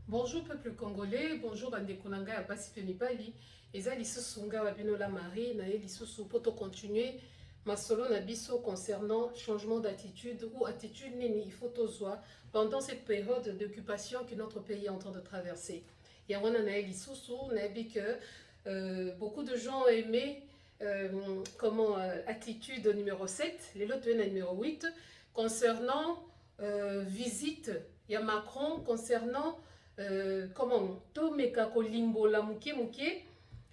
Bonjour peuple congolais, bonjour bande konanga ya basi pe mibali. Eza lisusu nga babino la Marie na ye lisusu poto continuer masolo na biso concernant changement d'attitude ou attitude nini il faut tozwa pendant cette période d'occupation que notre pays est en train de traverser. Ya wana na ye lisusu na yebi que beaucoup de gens ont aimé attitude numéro 7, les lots numéro 8 concernant visite ya Macron concernant to mekako limbola muke muke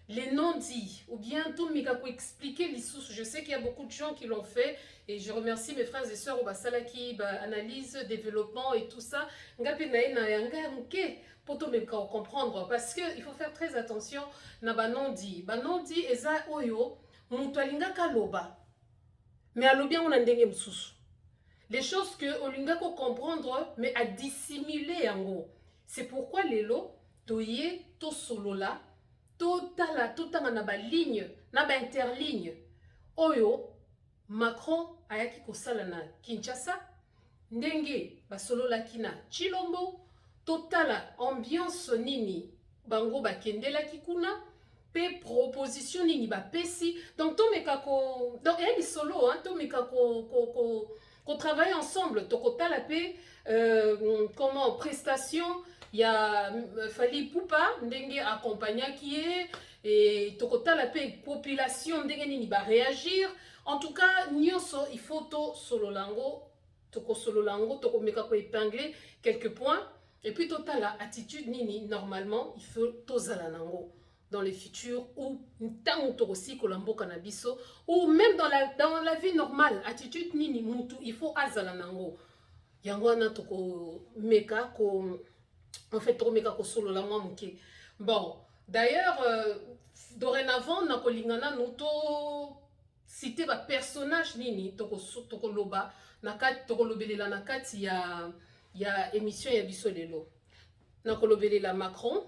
les non-dits, ou bien tout mekako expliquer les sources. Je sais qu'il y a beaucoup de gens qui l'ont fait, et je remercie mes frères et sœurs au Basalaki, analyse, développement et tout ça. Ngapi na ina yanga muke pour tout mekako comprendre, parce que il faut faire très attention na ba non-dits. Ba non-dits eza oyo mutu alingaka loba, mais alobi on ndenge msusu. Les choses que olingako comprendre, mais à dissimuler en gros. C'est pourquoi les lots, toye, to solola, to tala, to tanga na ba ligne, na ba interligne. Oyo, Macron ayaki kosala na Kinshasa, ndenge ba solola kina Chilombo, to tala ambiance nini, bango ba kendela kikuna, pe proposition nini ba pesi. Donc to mekako, donc elle solo, hein, to mekako qu'on travaille ensemble, tokota la paix, prestation. Il y a Fali Poupa, ndenge accompagnant qui est, et tokota la paix, population, ndenge nini ba réagir. En tout cas, nyonso, il faut to solo lango, toko meka ko épingler quelques points. Et puis total la attitude nini, normalement, il faut to zalanango dans les futurs, ou aussi canabiso, ou même dans la vie normale, attitude nini mutu, il faut azalanango. Yangwana toko meka ko en fait toko meka ko solo la mwa muke. Bon, d'ailleurs dorénavant na ko lingana noto citer ba personnage nini toko loba na kat toko lobelela na kati ya émission ya biso lelo. Na ko lobelela Macron,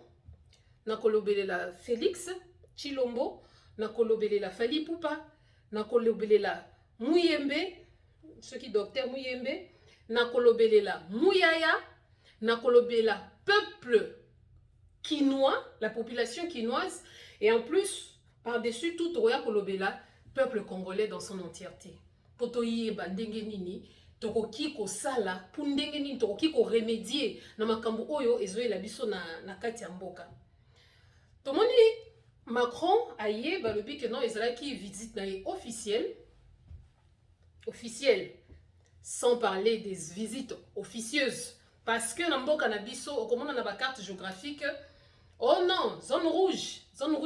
nakolobelela Félix Chilombo, nakolobelela Fali Poupa, nakolobelela Muyembe, ceux qui docteur Muyembe, nakolobelela Muyaya, nakolobelela peuple quinois, la population quinoise, et en plus, par-dessus tout, Toya kolobela peuple congolais dans son entièreté. Potoye bandenge nini, tokoki ko sala, pundenge nini, tokoki ko remédier, na makambo oyo ezoe la biso na kati ya mboka. Tomoni Macron aye balobi que non ezalaki visite na officielle sans parler des visites officieuses parce que na mboka na biso okomona na ba carte géographique oh non zone rouge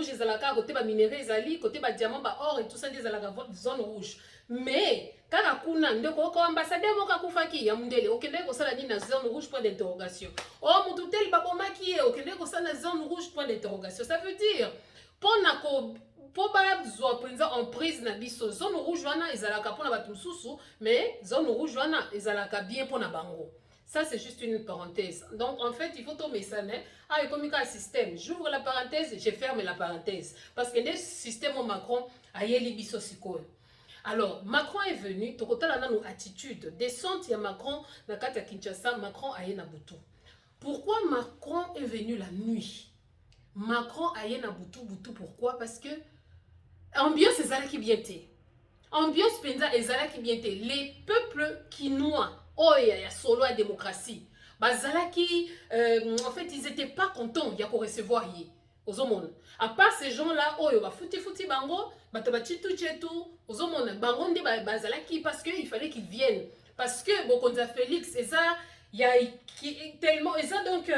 ezalaka côté ba minerais ezali côté ba diamant ba or et tout ça ezalaka zone rouge mais kaka kuna ndeko ko ambassadeur moka kufaki ya mundele okende ko sala ni na zone rouge point d'interrogation oh mutu tel babomaki okende ko sala na zone rouge point d'interrogation. Ça veut dire pona ko po ba zo penza en prise na biso zone rouge wana ezalaka pona batu susu mais zone rouge wana ezalaka bien pona bango. Ça, c'est juste une parenthèse. Donc, en fait, il faut tomber ça. Ah, comme un système. J'ouvre la parenthèse, je ferme la parenthèse. Parce que le système au Macron a yeli biso sikoyo. Alors, Macron est venu, tokotala na no attitude. Descente ya Macron, na kati ya Kinshasa, Macron a na butu. Pourquoi Macron est venu la nuit? Macron a na butu, pourquoi? Parce que ambiance ezala ki bien te. Ambiance penza ezala ki bien te. Les peuples quinois, oh il y a solo à démocratie. Bazalaki, en fait, ils étaient pas contents de recevoir hier. Aux hommes. À part ces gens-là, oh, bah fouti bango, bah tabachitu chetu, aux hommes, bango ndi bazalaki parce qu'il fallait qu'ils viennent. Parce que bon, quand Félix, et ça, il y a tellement, et ça donc.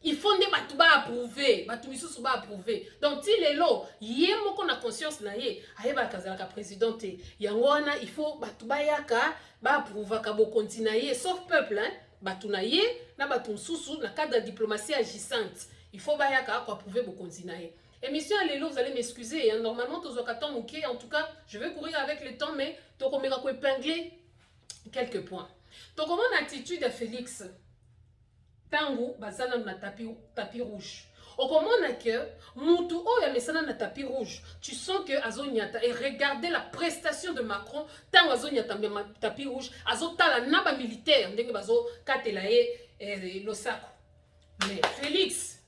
Il faut des batouba approuver, batoumisou ba approuver. Donc si les lots, yemo qu'on a conscience na ye, ayeba kazalaka présidente, yangwana il faut batouba yaka ba approuver ka bo continuer sauf peuple hein, batuna ye na batum susu na cadre de diplomatie agissante. Il faut ba yaka ko approuver bo continuer. Émission à l'élo, vous allez m'excuser, hein. Normalement tous okatan muké, en tout cas, je vais courir avec le temps mais to komeka ko épingler quelques points. Donc comment attitude à Félix tango bazana na tapis rouge. Okomona que mutu oya mesana na tapis rouge. Tu sens que azonyata et regardez la prestation de Macron tango azonyata tapis rouge, azotala naba militaire ndenge bazo katela losako. Mais Félix,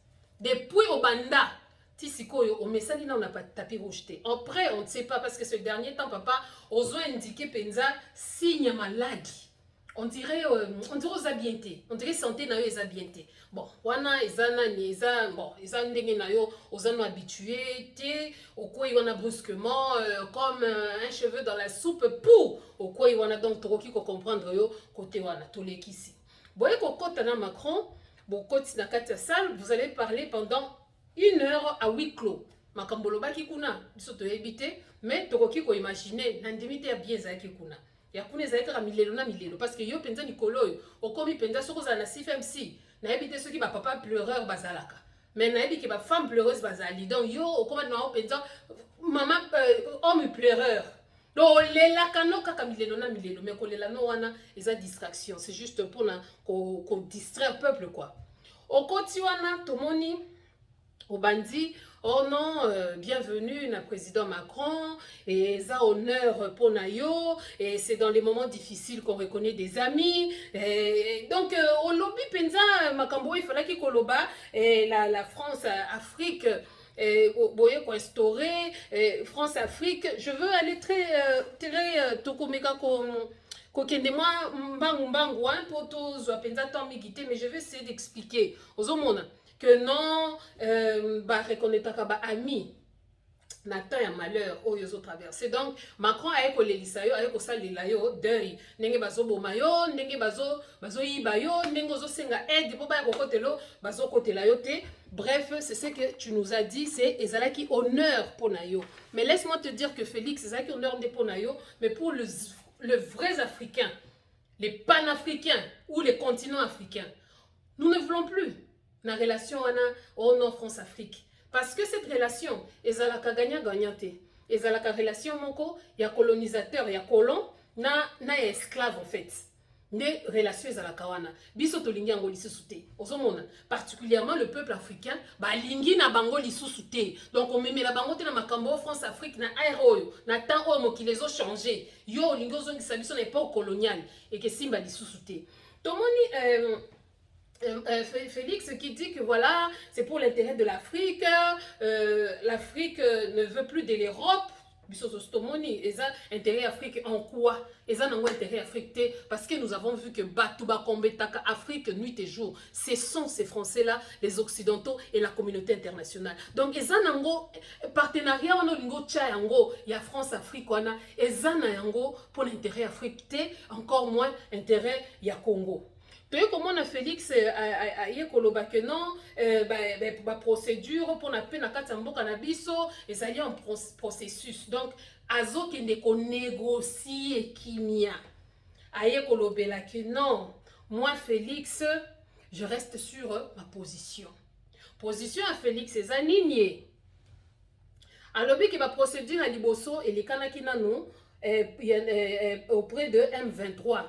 depuis Obanda, Tisiko, au message, on n'a pas tapé rejeté. Après, on ne sait pas, parce que ce dernier temps, papa, oso indiqué Penza, signe maladie. On dirait aux habientés. On dirait santé na yo les habientés. Bon, wana ezana ni eza bon, eza ndenge na yo ozano habitué té au quoi il y a brusquement comme un cheveu dans la soupe pour au quoi il y a donc trop qui comprendre yo côté wana tolekisi. Boye ko kota na Macron, bon koti na kati ya salle, vous allez parler pendant 1 heure à huis clos. Makambolo baki kuna biso to ebité, mais tokoki ko imaginer na ndimité ya bien za kuna. Ya kuna ezalaka milelo na milelo parce que yo penza nikolo oyo okomi penza soko za na CFMC na ebite soki ba papa pleureur bazalaka mais na ebi ke ba femme pleureuse bazali donc yo okoma na penza maman homme pleureur donc lela kano kaka milelo na milelo mais kolela no wana eza distraction c'est juste pour na ko distraire peuple quoi okoti wana tomoni obandi. Oh non, bienvenue na président Macron, et ça honneur pour Nayo, et c'est dans les moments difficiles qu'on reconnaît des amis. Et donc, au lobby Penza, Makambo, il fallait qu'il koloba, et la France-Afrique, boye ko instauré, France-Afrique, je veux aller très tokomeka ko kende moi mbangu pour tous Penza tant migité, mais je vais essayer d'expliquer aux hommes que non, reconnaître ba ami Nathan ya malheur au yozo traversé. Donc Macron a éco l'elisayo a éco salela yo deuil ndenge bazo boma yo ndenge bazo yiba yo ndenge ozo senga aide po ba ko kotelo bazo kotela yo te. Bref, c'est ce que tu nous as dit, c'est ezalaki honneur pour nayo. Mais laisse-moi te dire que Félix ezalaki honneur de pour nayo, mais pour le vrai africain, les panafricains ou les continents africains, nous ne voulons plus na relation wana au nord France-Afrique. Parce que cette relation, ezalaka gagnant-gagnante. Ezalaka relation moko, ya colonisateur, ya colon, na esclave en fait. Ne relation ezalaka wana. Biso tolingi yango lisusu te. Ozomona, particulièrement le peuple africain, ba lingi na bango lisusu te. Donc on memela bango te na makambo France-Afrique na aéro, na temps o mokili ezo changer. Yo lingi ozongisa biso na époque coloniale et que simba lisusu te. Tomoni Félix qui dit que voilà, c'est pour l'intérêt de l'Afrique, l'Afrique ne veut plus de l'Europe, et ça, intérêt Afrique en quoi? Et ça, non, intérêt Afrique, parce que nous avons vu que Batouba Kombetaka, Afrique, nuit et jour, ce sont ces Français-là, les Occidentaux et la communauté internationale. Donc, et ça, nango, partenariat, on a lingo tchayango, il y a France-Afrique, et ça, nango, pour l'intérêt Afrique, encore moins intérêt, il y a Congo. Comment on a Félix a koloba que non procédure pour na pe na kati mboka na biso et ça y est en processus donc azo qui ne ko négocier kimia aye kolobela que non moi Félix je reste sur ma position à Félix c'est anigné alobi que ma procédure à liboso et les kanaki nanu auprès de M23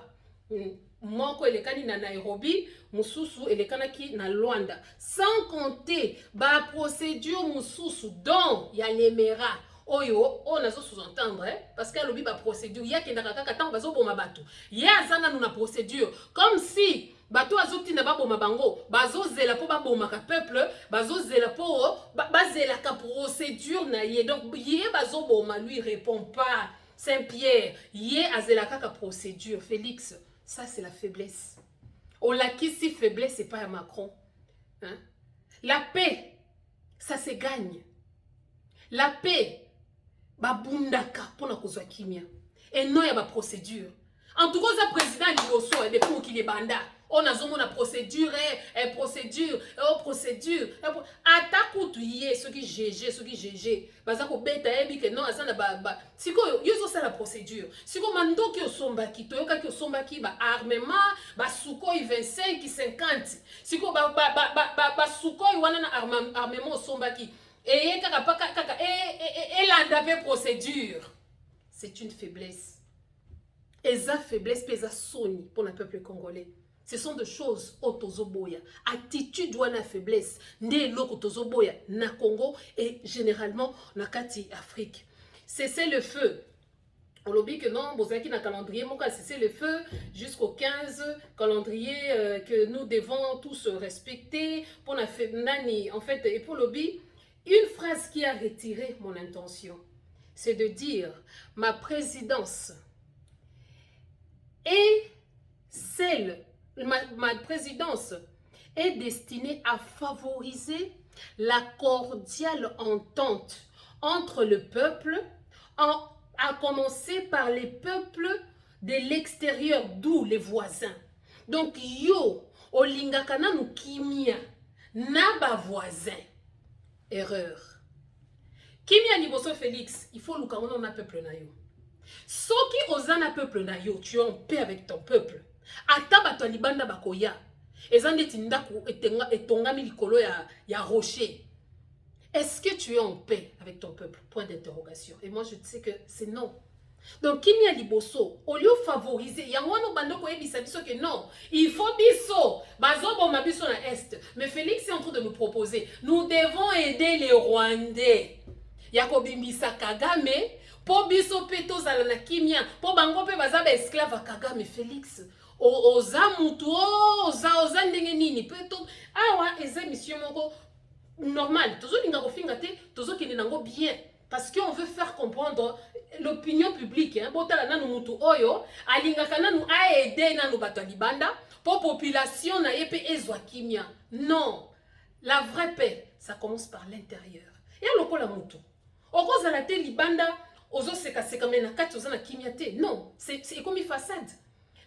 moko elekani na Nairobi, mususu elekanaki na Luanda. Sans compter ba procédure mususu dont ya lemera. Oyo, on a sous-entendre, parce qu'à l'obi ba procédure, ya kendaka kaka tant bazo boma bato. Ya zana nous na procédure, comme si bato azoti na ba boma bango, bazo zela po ba boma ka peuple, bazo zela po bazela ka procédure na ye. Donc ye bazo boma lui répond pas. Saint-Pierre, ye azela ka procédure. Félix, ça, c'est la faiblesse. On l'a qu'ici, faiblesse, c'est pas à Macron. Hein? La paix, ça se gagne. La paix, bah bundaka pour na kozwa kimia. Et non, il y a ma procédure. En tout cas, le président Liboso, il est pour qu'il est banda. On a zomo na procédure, procédure. Attaque yé, ce qui GG. Bazako beta ebi que non, azana ba. Siko yozo ça la procédure. Siko mando ki osomba ki toyoka ki osomba ki ba armement, ba Sukhoi 25 50. Siko ba Sukhoi wana na armement osomba ki. Et kaka et la procédure. C'est une faiblesse. Et ça faiblesse pesa soni pour le peuple congolais. Ce sont des choses otozoboya. Attitude ou la faiblesse. Né loko tozoboya na Congo et généralement na kati Afrique. Cessez le feu. On lobby que non, Bozaki na calendrier, mon cas, c'est le feu jusqu'au 15, calendrier que nous devons tous respecter. Pour la nani, en fait, et pour lobby, une phrase qui a retiré mon intention, c'est de dire ma présidence est celle, ma présidence est destinée à favoriser la cordiale entente entre le peuple, à commencer par les peuples de l'extérieur, d'où les voisins. Donc, yo, olingakana nou kimia, naba voisin. Erreur. Kimia Niboso Félix, il faut l'oukamono na peuple na yo. Soki ozana peuple na yo, tu es en paix avec ton peuple. Ata bato libanda bakoya. Ezande tindaku etongami likolo ya rocher. Est-ce que tu es en paix avec ton peuple? Point d'interrogation. Et moi, je sais que c'est non. Donc, Kimia Liboso, au lieu de favoriser, il y a un bando qui dit que non, il faut biso, bazo bon ma biso na est. Mais Félix est en train de nous proposer, nous devons aider les Rwandais. Yakobi Mbisa Kagame, po biso peto zala na Kimia, po bango pe baza ba esclave Kagame. Félix, oza mutu, oza ndenge nini, peto, awa, eze monsieur moko, normal, toujours l'inga kofinga te, toujours qu'il n'ango bien, parce qu'on veut faire comprendre l'opinion publique. Hein, botala nanu mutu oyo, alinga kana nu aide nanu bato libanda, pour population na yepe ezwa kimia. Non, la vraie paix, ça commence par l'intérieur. Et à lokola mutu, oko zala te libanda, ozo seka mena kati ozana kimia te. Non, c'est comme une façade.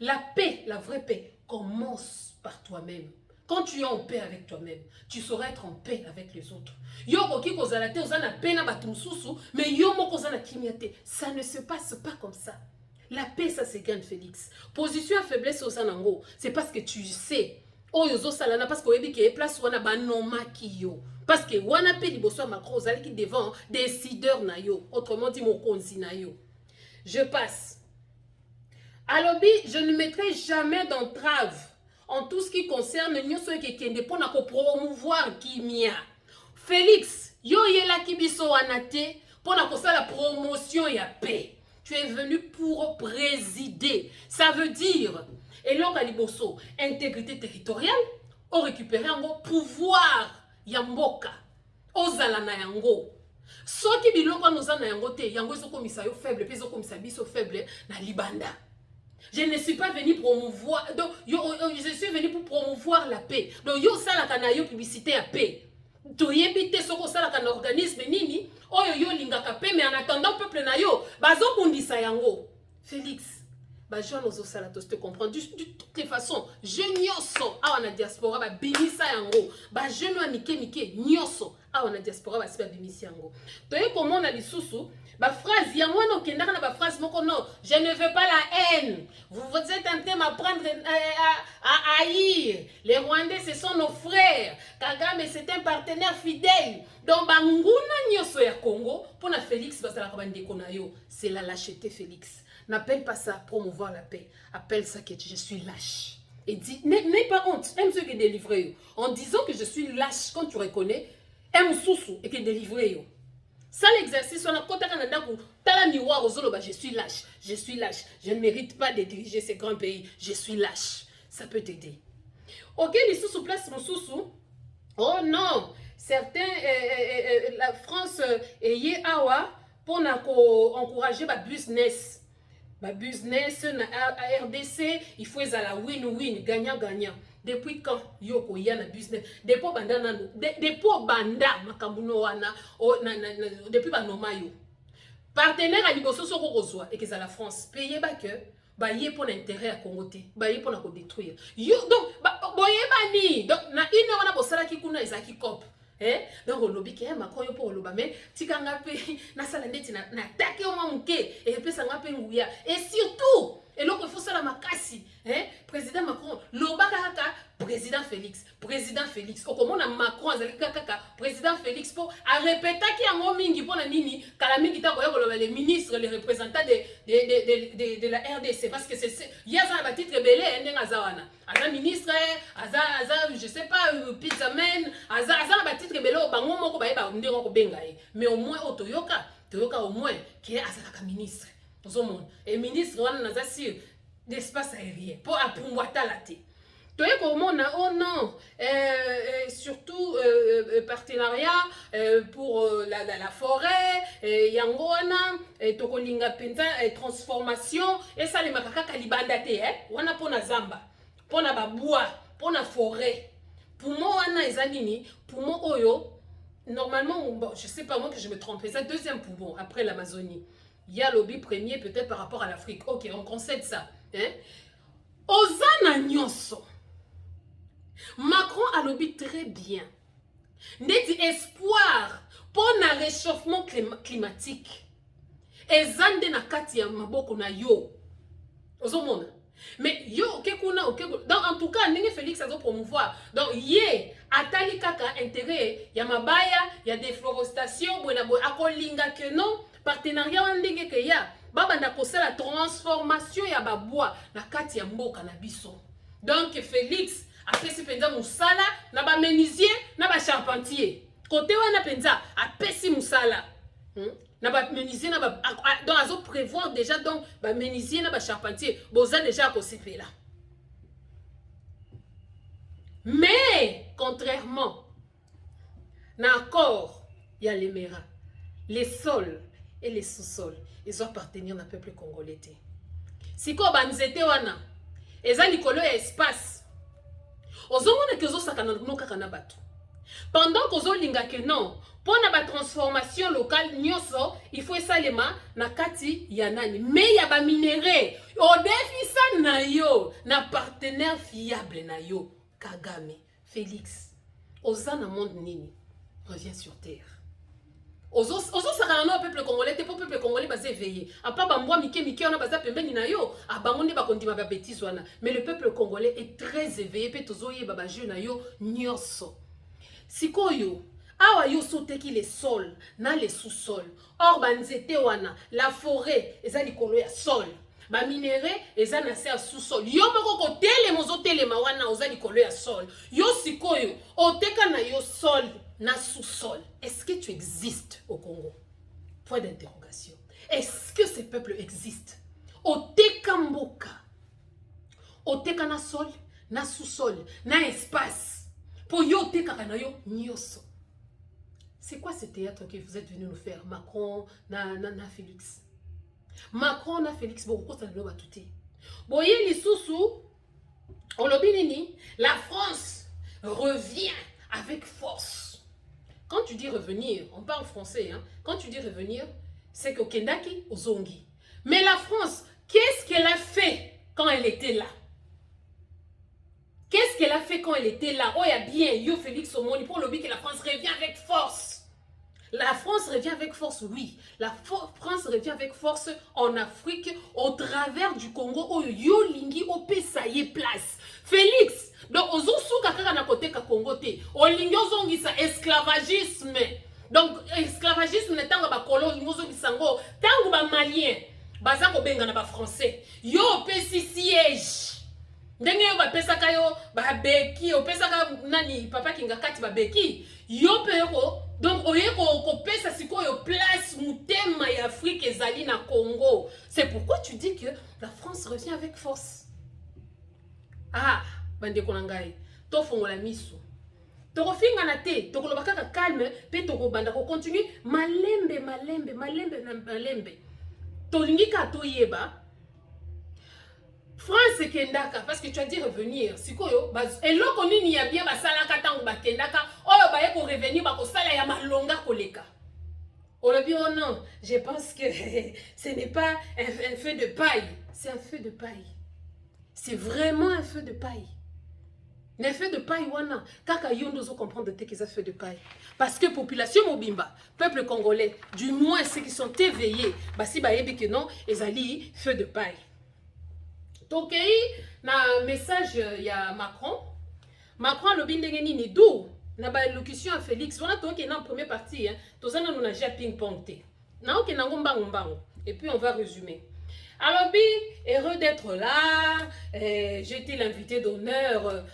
La paix, la vraie paix, commence par toi-même. Quand tu es en paix avec toi-même, tu sauras être en paix avec les autres. Yo koki kozala te ozana paix na batumsusu, mais yo moko ozana kimiate. Ça ne se passe pas comme ça. La paix, ça se gagne, Félix. Position à faiblesse ozanango, c'est parce que tu sais. Oyozo salana parce que oyebi ke place wana banoma ki yo. Parce que wana pe liboso Macron ozali ki devant décideur na yo, autrement dit mokonzi na yo. Je passe. À lobby, je ne mettrai jamais d'entrave en tout ce qui concerne nyoso ekekende pour na ko promouvoir kimia. Félix, yo yela kibiso wanate pour na ko la promotion ya paix. Tu es venu pour présider. Ça veut dire, et l'on liboso, intégrité territoriale, on récupère un pouvoir ya mboka. Ozala na yango. Soki biloko noza na yango te, yango zo komisa yo faible, pe zo komisa biso faible na libanda. Je ne suis pas venu promouvoir, donc je suis venu pour promouvoir la paix. Donc yo sala kana yo publicité à paix. To yebite soko sala kana organisme nini, oyo yo lingaka paix, mais en attendant peuple na yo, bazo kundisa yango. Félix, ba jeune ozo sala to te comprendre de toutes les façons. Je nyoso a na diaspora ba binisa yango. Ba jeune wa mike nyoso a na diaspora ba siba binisa yango. To ye comment na lisusu ba phrase ya mwana okendaka na ba phrase moko non, je ne veux pas la haine. Vous êtes en train de m'apprendre à haïr. Les Rwandais ce sont nos frères. Kagame c'est un partenaire fidèle. Donc banguna nyoso ya Congo pour na Félix basala ka bandeko na yo, c'est la lâcheté Félix. N'appelle pas ça promouvoir la paix. Appelle ça que je suis lâche. Et dis, n'aie pas honte. Aime ceux qui délivrent. En disant que je suis lâche, quand tu reconnais, aime sous et que délivre. Ça l'exercice, on a côté Canada où t'as la miroir aux autres, je suis lâche, je ne mérite pas de diriger ces grands pays, je suis lâche. Ça peut t'aider. Ok, les sous place mon sous. Oh non, certains, la France est awa pour encourager ma business. Ma business à RDC, il faut la win-win, gagnant-gagnant. Depuis quand yoko ya na business? Depuis banda nanu, depuis banda makambuno wana, depuis banoma yo. Partenaire à liboso soko kozwa et que ça la France paye ba que ba yé pour l'intérêt à Congo te, ba yé pour na ko détruire. Yo donc boye bani, donc na une wana bosala ki kuna ezaki cop. Donc on lobby que Macron yo pour loba mais tikanga pe na sala ndeti na attaquer au mamuke et pe sanga pe nguya et surtout et donc il faut ça la makasi président Macron loba kaka président Félix au comment na Macron azali kaka président Félix pour a répéter ki yango mingi pona nini kala mingi ta koya koloba les ministres les représentants de la RDC parce que c'est yaza ba titre belé ndenga zawana aza ministre aza je sais pas pizzaman aza ba titre belé bango moko ba ndeko ko benga mais au moins otoyoka au moins qui est azala ka ministre Et ministre wana naza sur l'espace aérien pour apumbwata la te. Toye komona oh non surtout partenariat pour la forêt yango wana tokolinga penza transformation et ça les makaka kalibanda te wana pona zamba pona babua pona forêt poumon wana ezanini poumon oyo normalement bon, je sais pas moi que je me trompe c'est le deuxième poumon après l'Amazonie. Il y a le lobby premier peut-être par rapport à l'Afrique. OK, on concède ça Ozana nyonso Macron a lobby très bien. N'est espoir pour le réchauffement climatique. Ezande na kati ya maboko na yo. Ozomona. Mais yo okekuna donc en tout cas ndenge Félix azo promouvoir. Donc ye atali kaka intérêt ya mabaya, ya déforestation, buena akolinga que non partenariat ndenge ke ya baba na kosala transformation ya babois na kati ya mboka na biso. Donc Félix apesi penza musala na ba menuisier na ba charpentier côté wana penza apesi musala na ba menuisier na ba donc azo prévoir déjà donc ba menuisier na ba charpentier boza déjà ko sepela. Mais contrairement na accord il y a les mers, les sols et les sous-sols ils doivent appartenir au peuple congolais. Siko banzete wana eza likolo ya espace ozomona ke ozosakana no kaka na bato pendant que ozolinga ke non pona ba transformation locale nyonso il faut esalema na kati ya nani mais ya ba minéraux odefisa na yo na partenaire fiable na yo Kagame Félix ozana monde nini revient sur terre ozo sakana no peuple congolais te peuple congolais base éveillé apa bambwa mike ona baza pembeni na yo abangonde ba kondima ba bêtise wana mais le peuple congolais est très éveillé pe tozoye ba jeu na yo nyonso sikoyo awa yo soteki les sols na les sous-sols or banzete wana la forêt eza likolo ya sol ba minéraux eza na se sous-sol yo moko ko telema ozo telema wana oza likolo ya sol yo sikoyo oteka na yo sol na sous-sol. Est-ce que tu existes au Congo? Point d'interrogation. Est-ce que ces peuples existent? Oteka mboka. Oteka na sol, na sous-sol, na espace. Pour yo oteka na yo nyoso. C'est quoi ce théâtre que vous êtes venu nous faire? Macron, na Félix. Macron, na Félix, bon, ça ne va tout. Boye li sousou, on lobi nini, la France revient avec force. Quand tu dis revenir, on parle français, hein? Quand tu dis revenir, c'est que Kendaki Ozongi. Mais la France, qu'est-ce qu'elle a fait quand elle était là? Qu'est-ce qu'elle a fait quand elle était là? Oh, il y a bien, yo Félix Omoni, pour le but que la France revient avec force. La France revient avec force, oui. La France revient avec force en Afrique, au travers du Congo, où yo lingi ope ça y est place. Félix, donc aux kaka na côté ka Congo te, o lingi ozongi sa esclavagisme. Donc esclavagisme ne tanga ba kolon ngozongi sango, tango ba malien, baza ko benga na ba français. Yo ope si siège. Ndenge yo ba pesaka yo ba beki, o pesaka nani papa kinga kati ba beki. Yo pero donc oye ko pesa sikoyo place mutema ya Afrique ezali na Congo. C'est pourquoi tu dis que la France revient avec force. Ah, bande konangai. To fongola miso. Toko finga na te, toko lobaka ka calme, pe toko banda ko continue malembe. To lingika to yeba. France kendaka parce que tu as dit revenir. Sikoyo, eloko nini ya bien basalaka tango bakendaka, oyo baye ko revenir ba ko sala ya malonga koleka. Oh non, je pense que ce n'est pas un feu de paille, c'est un feu de paille. C'est vraiment un feu de paille. Un feu de paille wana, kaka yondo zo comprendre que c'est un feu de paille. Parce que population mobimba, peuple congolais, du moins ceux qui sont éveillés, basi bayebi que non, ezali feu de paille. Donc, na message ya Macron. Macron le bindenge nini d'où na ba locution à Félix. On a toi qui est dans la première partie, hein. Tozana nous na ja ping pong té. Na ok na ngombango. Et puis on va résumer. Alors bi heureux d'être là. J'ai été l'invité d'honneur.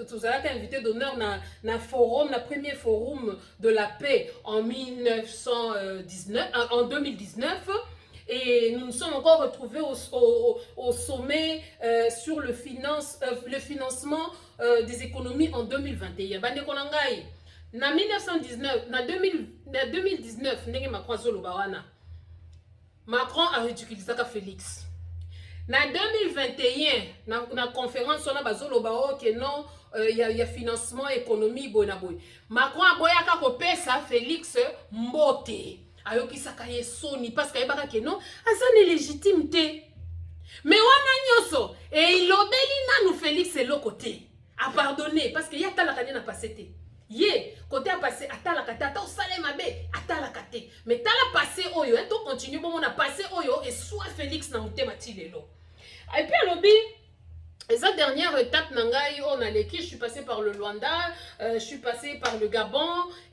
Tozala invité d'honneur na forum, na premier forum de la paix en 2019. et nous nous sommes encore retrouvés au sommet sur le financement des économies en 2021. Bande konangai. Na 1919, na 2019, ndenge Macron azoloba wana. Macron a ridiculisé Félix. Na 2021, na conférence on a bazoloba que non, y a financement économie bona boy. Macron a boyaka kopesa Félix mbote. Ayoki sakaye soni parce que yebaka que non, azane légitimité. Mais wana nyoso et il obéit na nous Félix et l'autre côté. A pardonner parce que y a ta la kane na passé té. Yé, côté a passé atala kata ta osale mabe atala kate. Mais tala passé oyo, hein, to continue bon on a passé oyo et soit Félix na mutema tilelo. Et puis à lobby, cette dernière étape nangai on a l'équipe, je suis passé par le Luanda, je suis passé par le Gabon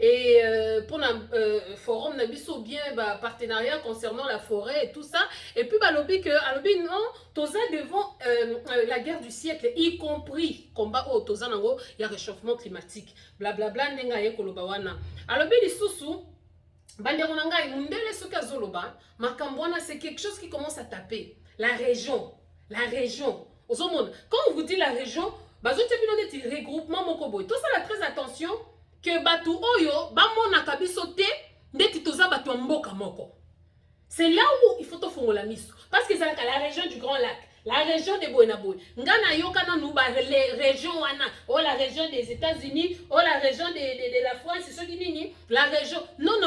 et pour le forum nabiso bien bah, partenariat concernant la forêt et tout ça. Et puis bah lobby que à lobby non, toza devant la guerre du siècle, y compris combat au toza nango, il y a réchauffement climatique, blablabla nenga ye koloba wana. À lobby les sous bandero nangai mundele soka zoloba, makambwana c'est quelque chose qui commence à taper. La région. Quand on vous dit la région, regroupement mokoboy. Tout ça là très attention que batu oyo ba mona kabiso te ndeti toza batu mboka moko. C'est là où il faut te fongola miso parce que c'est la région du Grand Lac, la région de Boenaboy. Ngana yoka na nuba les régions wana, oh la région des États-Unis, oh la région de la France, c'est ce qui nini, la région. Non.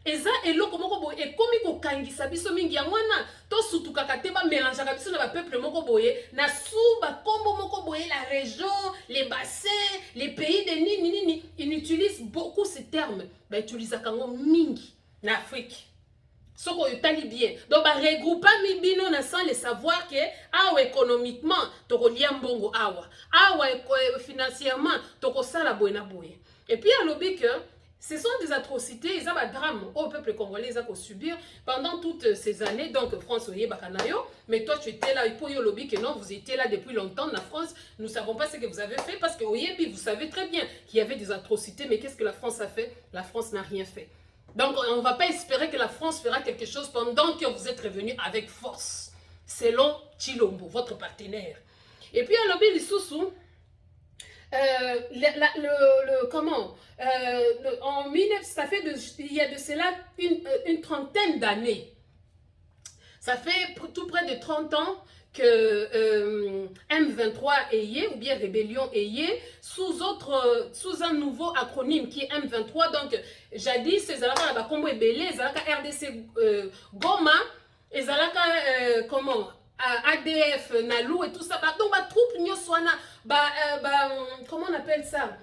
Eza eloko moko boye et komi ko kangisa biso mingi ya mwana to sutuka kateba mélange biso na ba peuple moko boye na suba kombo moko boye la région, les bassins, les pays de nini, ils utilisent beaucoup ces termes. Ba utilisa kango mingi na Afrique. Soko yotali bien. Donc ba regroupa mi bino na sans le savoir que awa économiquement to kolia mbongo awa financièrement to ko sala boye na boye. Et puis à lobby que ce sont des atrocités, ils ont un drame au peuple congolais à subir pendant toutes ces années. Donc, France, mais toi, tu étais là, pour lobby que non, vous étiez là depuis longtemps. La France, nous ne savons pas ce que vous avez fait parce que vous savez très bien qu'il y avait des atrocités. Mais qu'est-ce que la France a fait? La France n'a rien fait. Donc, on ne va pas espérer que la France fera quelque chose pendant que vous êtes revenu avec force, selon Chilombo, votre partenaire. Et puis, à lobby, les sous-sous. En 19, ça fait il y a de cela une trentaine d'années. Ça fait tout près de 30 ans que M23 est ou bien Rébellion est sous un nouveau acronyme qui est M23. Donc, jadis, c'est la Combo Ebele, c'est RDC Goma, et c'est comment ADF, Nalou et tout ça. Donc, ma troupe nyoswana, comment on appelle ça?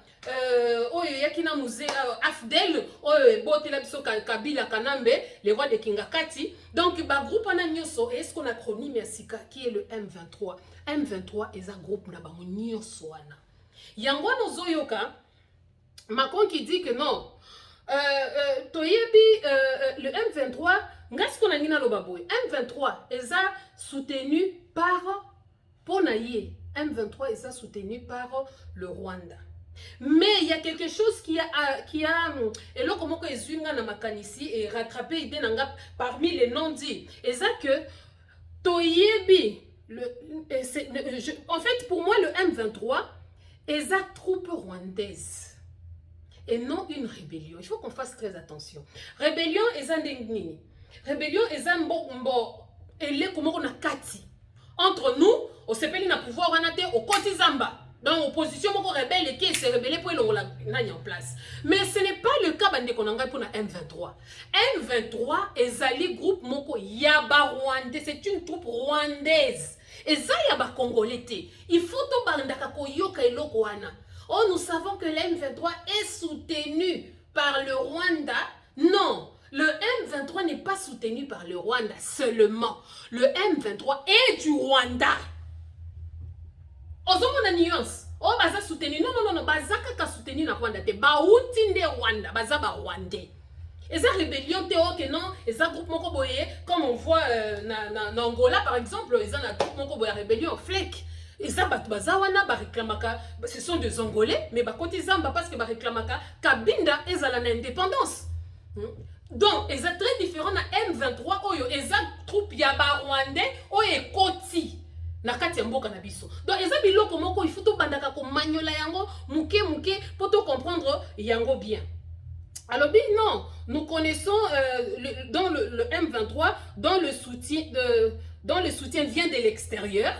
Yakina Musée, Afdel, Botela Biso Kabila Kanambe, les rois de Kingakati. Donc, groupe Ananyoso, est-ce qu'on acronyme Yasika qui est le M23? M23 est un groupe Nabamonyoswana. Yangwa Nozoyoka, Macron qui dit que non. Le M23, M23 est soutenu par Ponaye. M23 est soutenu par le Rwanda. Mais il y a quelque chose qui a et là comment que Ezunga na makanisi et rattrapé idée nanga parmi les non-dits. Et ça que Toyebi en fait pour moi le M23 est sa troupe rwandaise. Et non une rébellion. Il faut qu'on fasse très attention. Rébellion est un dengni. Rébellion est un mbo. Et les comment on a kati. Entre nous, au CPL n'a pouvoir en au côté Zamba. Dans l'opposition, on rebelle qui s'est rebellé pour le en place. Mais ce n'est pas le cas de Konanga pour la M23. M23 est un groupe moko Yaba Rwandais. C'est une troupe rwandaise. Et ça Yaba Congolais. Il faut tout barndaka koyoka et lokoana. Oh, nous savons que l'M23 est soutenu par le Rwanda. Non, le M23 n'est pas soutenu par le Rwanda seulement. Le M23 est du Rwanda. Ozo mona nuance. Oh, baza soutenu. Non. Baza kaka soutenu na Rwanda. Te bauti nde Rwanda. Baza ba Rwandais. Et ça rébellion te ok non. Et ça groupe moko boye. Comme on voit na Angola par exemple. Ils ont un groupe moko boye rébellion FLEC. Et ça bazawana ba réclamaka. Ce sont des Angolais. Mais ba côté Zamba parce que ba réclamaka. Kabinda ezala na indépendance. Donc, ils sont très différents na M23 oyo, ils ont troupe ya ba Rwandais oyo koti na kati ya mboka na biso. Donc, ils ont biloko moko il faut to bandaka ko manyola yango muke muke pour to comprendre yango bien. Alors, non, nous connaissons dans le M23, dont le soutien vient de l'extérieur.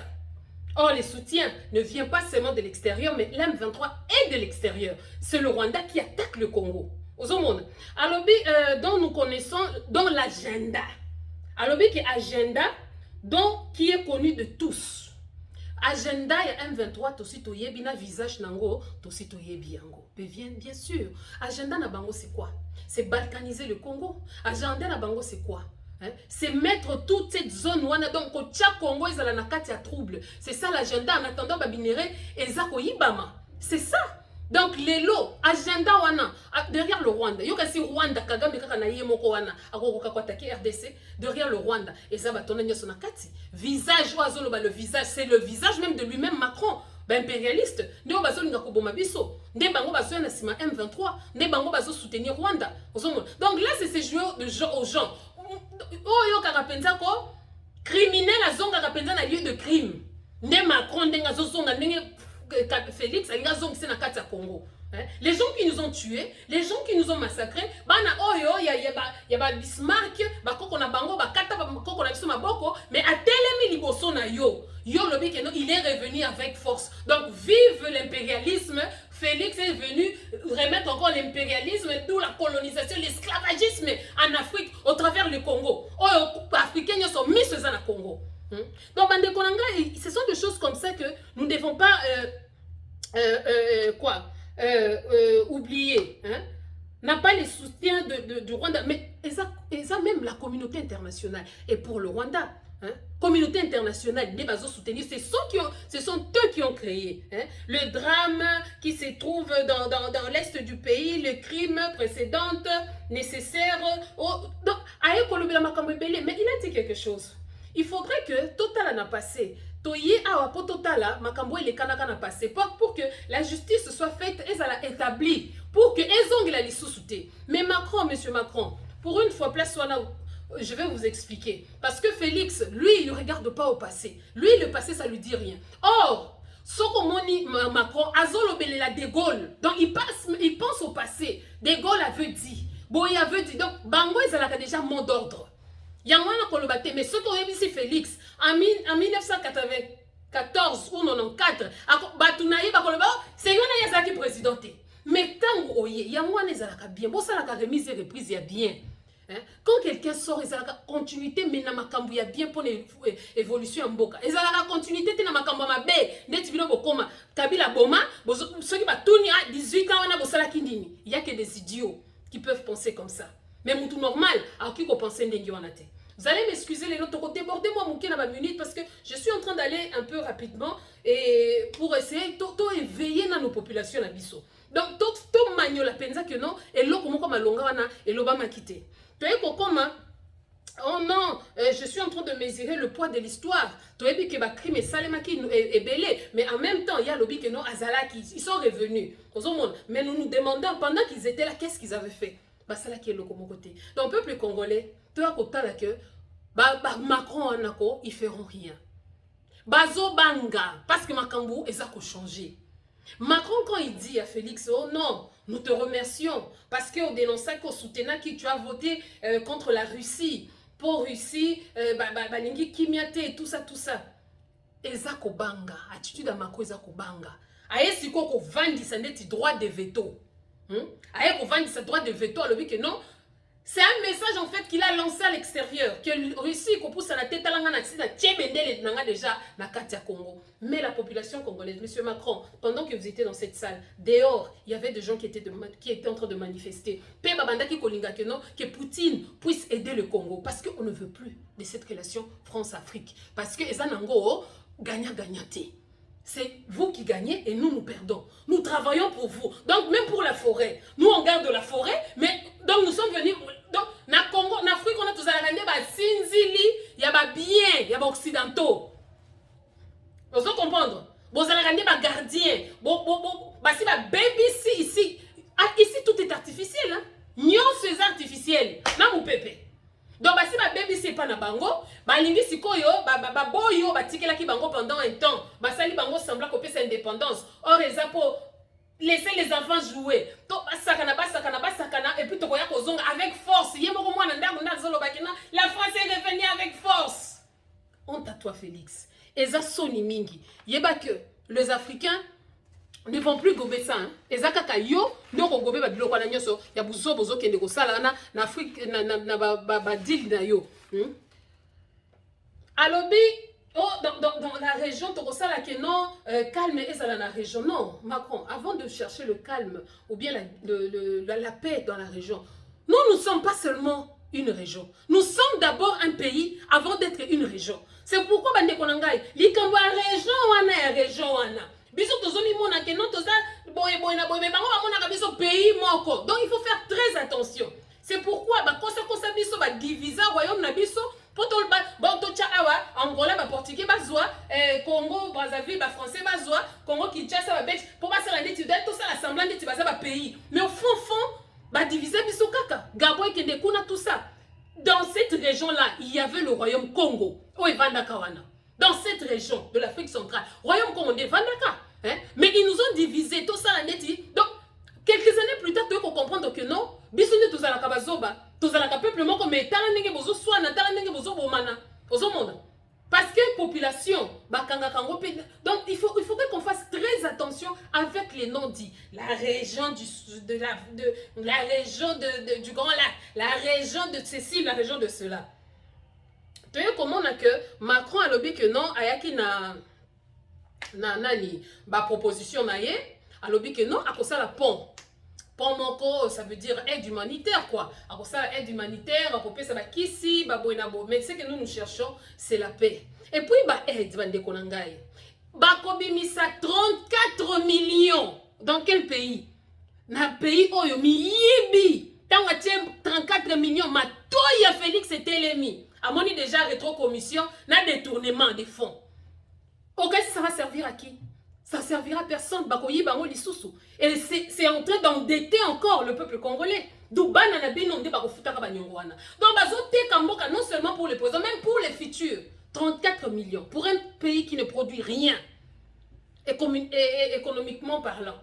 Or, le soutien ne vient pas seulement de l'extérieur, mais l'M23 est de l'extérieur. C'est le Rwanda qui attaque le Congo. Alors, dont nous connaissons, dans l'agenda. Alors, qui est agenda, qui est connu de tous. Agenda ya M23 tosi toyebi na visage nango tosi toyebi yango. Bien sûr, agenda na bango c'est quoi? C'est balkaniser le Congo. Agenda na bango c'est quoi? Hein? C'est mettre toute cette zone wana donc kotia Congo ezala na kati ya trouble. C'est ça l'agenda en attendant ba binere ezako yibama. C'est ça. Donc lelo agenda wana derrière le Rwanda. Yo kasi Rwanda Kagame kaka na ye moko wana akokoka ko attaquer RDC derrière le Rwanda et ça va tourner sur na kati. Visage oazolo ba le visage, c'est le visage même de lui-même Macron. Ben impérialiste. Nde bazolinga ko boma biso. Nde bango bazo na sima M23, nde bango bazo soutenir Rwanda. Donc là c'est jouer aux gens. Oyo kaka penza ko criminel azonga ka penza na lieu de crime. Nde Macron ndenga zo zonga ndenge Félix, Congo. Les gens qui nous ont tués, les gens qui nous ont massacrés, il y a Bismarck, mais à tel liboso na yo, il est revenu avec force. Donc vive l'impérialisme. Félix est venu remettre encore l'impérialisme, d'où la colonisation, l'esclavagisme en Afrique au travers le Congo. Les Africains sont mis sur le Congo. Donc, ce sont des choses comme ça que nous ne devons pas oublier. Hein? N'a pas les soutiens du Rwanda, mais ça même la communauté internationale. Et pour le Rwanda, hein? Communauté internationale, soutenir, ce sont eux qui ont créé hein? Le drame qui se trouve dans l'est du pays, le crime précédent nécessaire. Donc, mais il a dit quelque chose. Il faudrait que Total en a passé. Toye awa po Total makambo le kanaka na passé pour que la justice soit faite et ça l'a établi pour que ezong la lissousouté. Mais Macron, monsieur Macron, pour une fois place wana je vais vous expliquer parce que Félix lui il ne regarde pas au passé. Lui le passé ça lui dit rien. Or Sokomoni Macron azolobelela De Gaulle. Donc il pense au passé. De Gaulle avait dit. Boy avait dit donc bango ezalaka déjà mot d'ordre. Yangwana kolobate, mais ce qu'on a vu c'est Félix en 1994 ou 94, Batounaï bakoloba, c'est yon a yazaki présidenté. Mais tant oye, yangwana ezalaka bien, bon ça la remise et reprise ya bien. Quand quelqu'un sort, il y a la continuité, mais na makambu ya bien pour l'évolution en boka. Il y a la continuité, na makambu ma be, net bilo bokoma, Kabila Boma, ceux qui batuni à 18 ans on a bossala kindini. Il y a que des idiots qui peuvent penser comme ça. Mais tout normal, à qui qu'on pense n'enguionate. Vous allez m'excuser les autres côtés, bordez-moi mon ma minute parce que je suis en train d'aller un peu rapidement et pour essayer de éveiller dans nos populations à Bisso. Donc tout magno la penza que non et l'eau comme longa wana et l'obama quitté. Tu es comment oh non, je suis en train de mesurer le poids de l'histoire. Tu as dit que le crime est belé, mais en même temps, il y a l'objet que non, Azala qui ils sont revenus. Mais nous nous demandons pendant qu'ils étaient là, qu'est-ce qu'ils avaient fait? C'est là qui est le côté. Donc, le peuple congolais, tu as que Macron et Nako, ils feront rien. Bazo Banga, parce que Makambu, ils ont changé. Macron, quand il dit à Félix, oh non, nous te remercions, parce qu'on dénonçait qu'au soutenant qui tu as voté contre la Russie, pour Russie, Balingi Kimiate et tout ça. Ezako Banga, attitude à Mako Ezako Banga. Aye si ko vandi sa neti droit de veto. Aye ko vandi sa droit de veto, alors que non. C'est un message en fait qu'il a lancé à l'extérieur. Que la Russie, qu'on pousse à la tête à l'angana, déjà na Katia Congo. Mais la population congolaise, monsieur Macron, pendant que vous étiez dans cette salle, dehors, il y avait des gens qui étaient en train de manifester. Pe babanda ki kolinga que non, que Poutine puisse aider le Congo. Parce qu'on ne veut plus de cette relation France-Afrique. Parce que Ezanango, gagnant-gagnanté. C'est vous qui gagnez et nous perdons. Nous travaillons pour vous. Donc même pour la forêt. Nous on garde la forêt, mais donc nous sommes venus. Donc na Congo, en Afrique, on a tous à la Sinzili, il y a bien, il y a occidentaux. Vous allez comprendre. Vous allez regarder gardien. Si baby ici, ici tout est artificiel. Hein? Nyon c'est artificiel. officiel na mupepe. Donc basi ba baby c'est pas na bango, ba lingi sikoyo ba boyo ba tikelaki bango pendant un temps. Ba sali bango sembla kope sa indépendance. Or eza pour laisser les enfants jouer. To basakana et puis to koya kozonga avec force. Yemoko mwana ndango na zolo bakina, la France est revenue avec force. Honte à toi Félix. Eza soni mingi. Yeba que les Africains ne vont plus gober ça. Eza kaka yo ndoko gober ba biloko na nyoso ya bozo kende ko sala na Afrique na ba deal na yo. Alobi dans la région tu ça que non calme et ça dans la région. Non, Macron, avant de chercher le calme ou bien la paix dans la région, nous ne sommes pas seulement une région. Nous sommes d'abord un pays avant d'être une région. C'est pourquoi bande konangai likambo région wana. Biso tozoni mona ke non toza boye na boye mais bango bamona ka biso pays moko. Donc il faut faire très attention. C'est pourquoi ba kosa biso ba diviser royaume na biso pour to ba to cha awa Angola ba portugais bazwa Congo Brazzaville ba français bazwa Congo Kinshasa ba belge pour ba sala ndeti tout ça l'assemblée ndeti baza ba pays. Mais au fond ba diviser biso kaka. Gabo et kende kuna tout ça. Dans cette région-là, il y avait le royaume Congo, dans cette région de l'Afrique centrale. Royaume Congo, hein? Mais ils nous ont divisés, tout ça, donc, quelques années plus tard, tu peux comprendre que non, bisouné tous à la kabazoba, tous à la peuple, mais talanenge bozo soit na talanenge bozo bomana, bozo monde. Parce que population, donc il faut qu'on fasse très attention avec les noms dits. La région la région du Grand Lac, la région de ceci, la région de cela. Tu vois comment on a que Macron a lobby que non, ayaki na nani, ba proposition na ye, a lobby que non, à cause la pont. Pont moko, ça veut dire aide humanitaire quoi. À cause ça aide humanitaire, à cause ça va kisi, ba boinabo. Mais ce que nous cherchons, c'est la paix. Et puis ba aide bande konangai. Ba kobimisa 34 millions. Dans quel pays? Na pays oyo miyibi. Tanga 34 millions matoya Félix Telemi. A moni déjà rétrocommission, na détournement des fonds. Ok, ça va servir à qui? Ça servira à personne. Bakoyi bango lisusu. Et c'est en train d'endetter encore le peuple congolais. Doubana na binonde bakofuta ka banyongwana. Donc bazote kamboka non seulement pour les présents, même pour les futurs. 34 millions pour un pays qui ne produit rien économiquement parlant.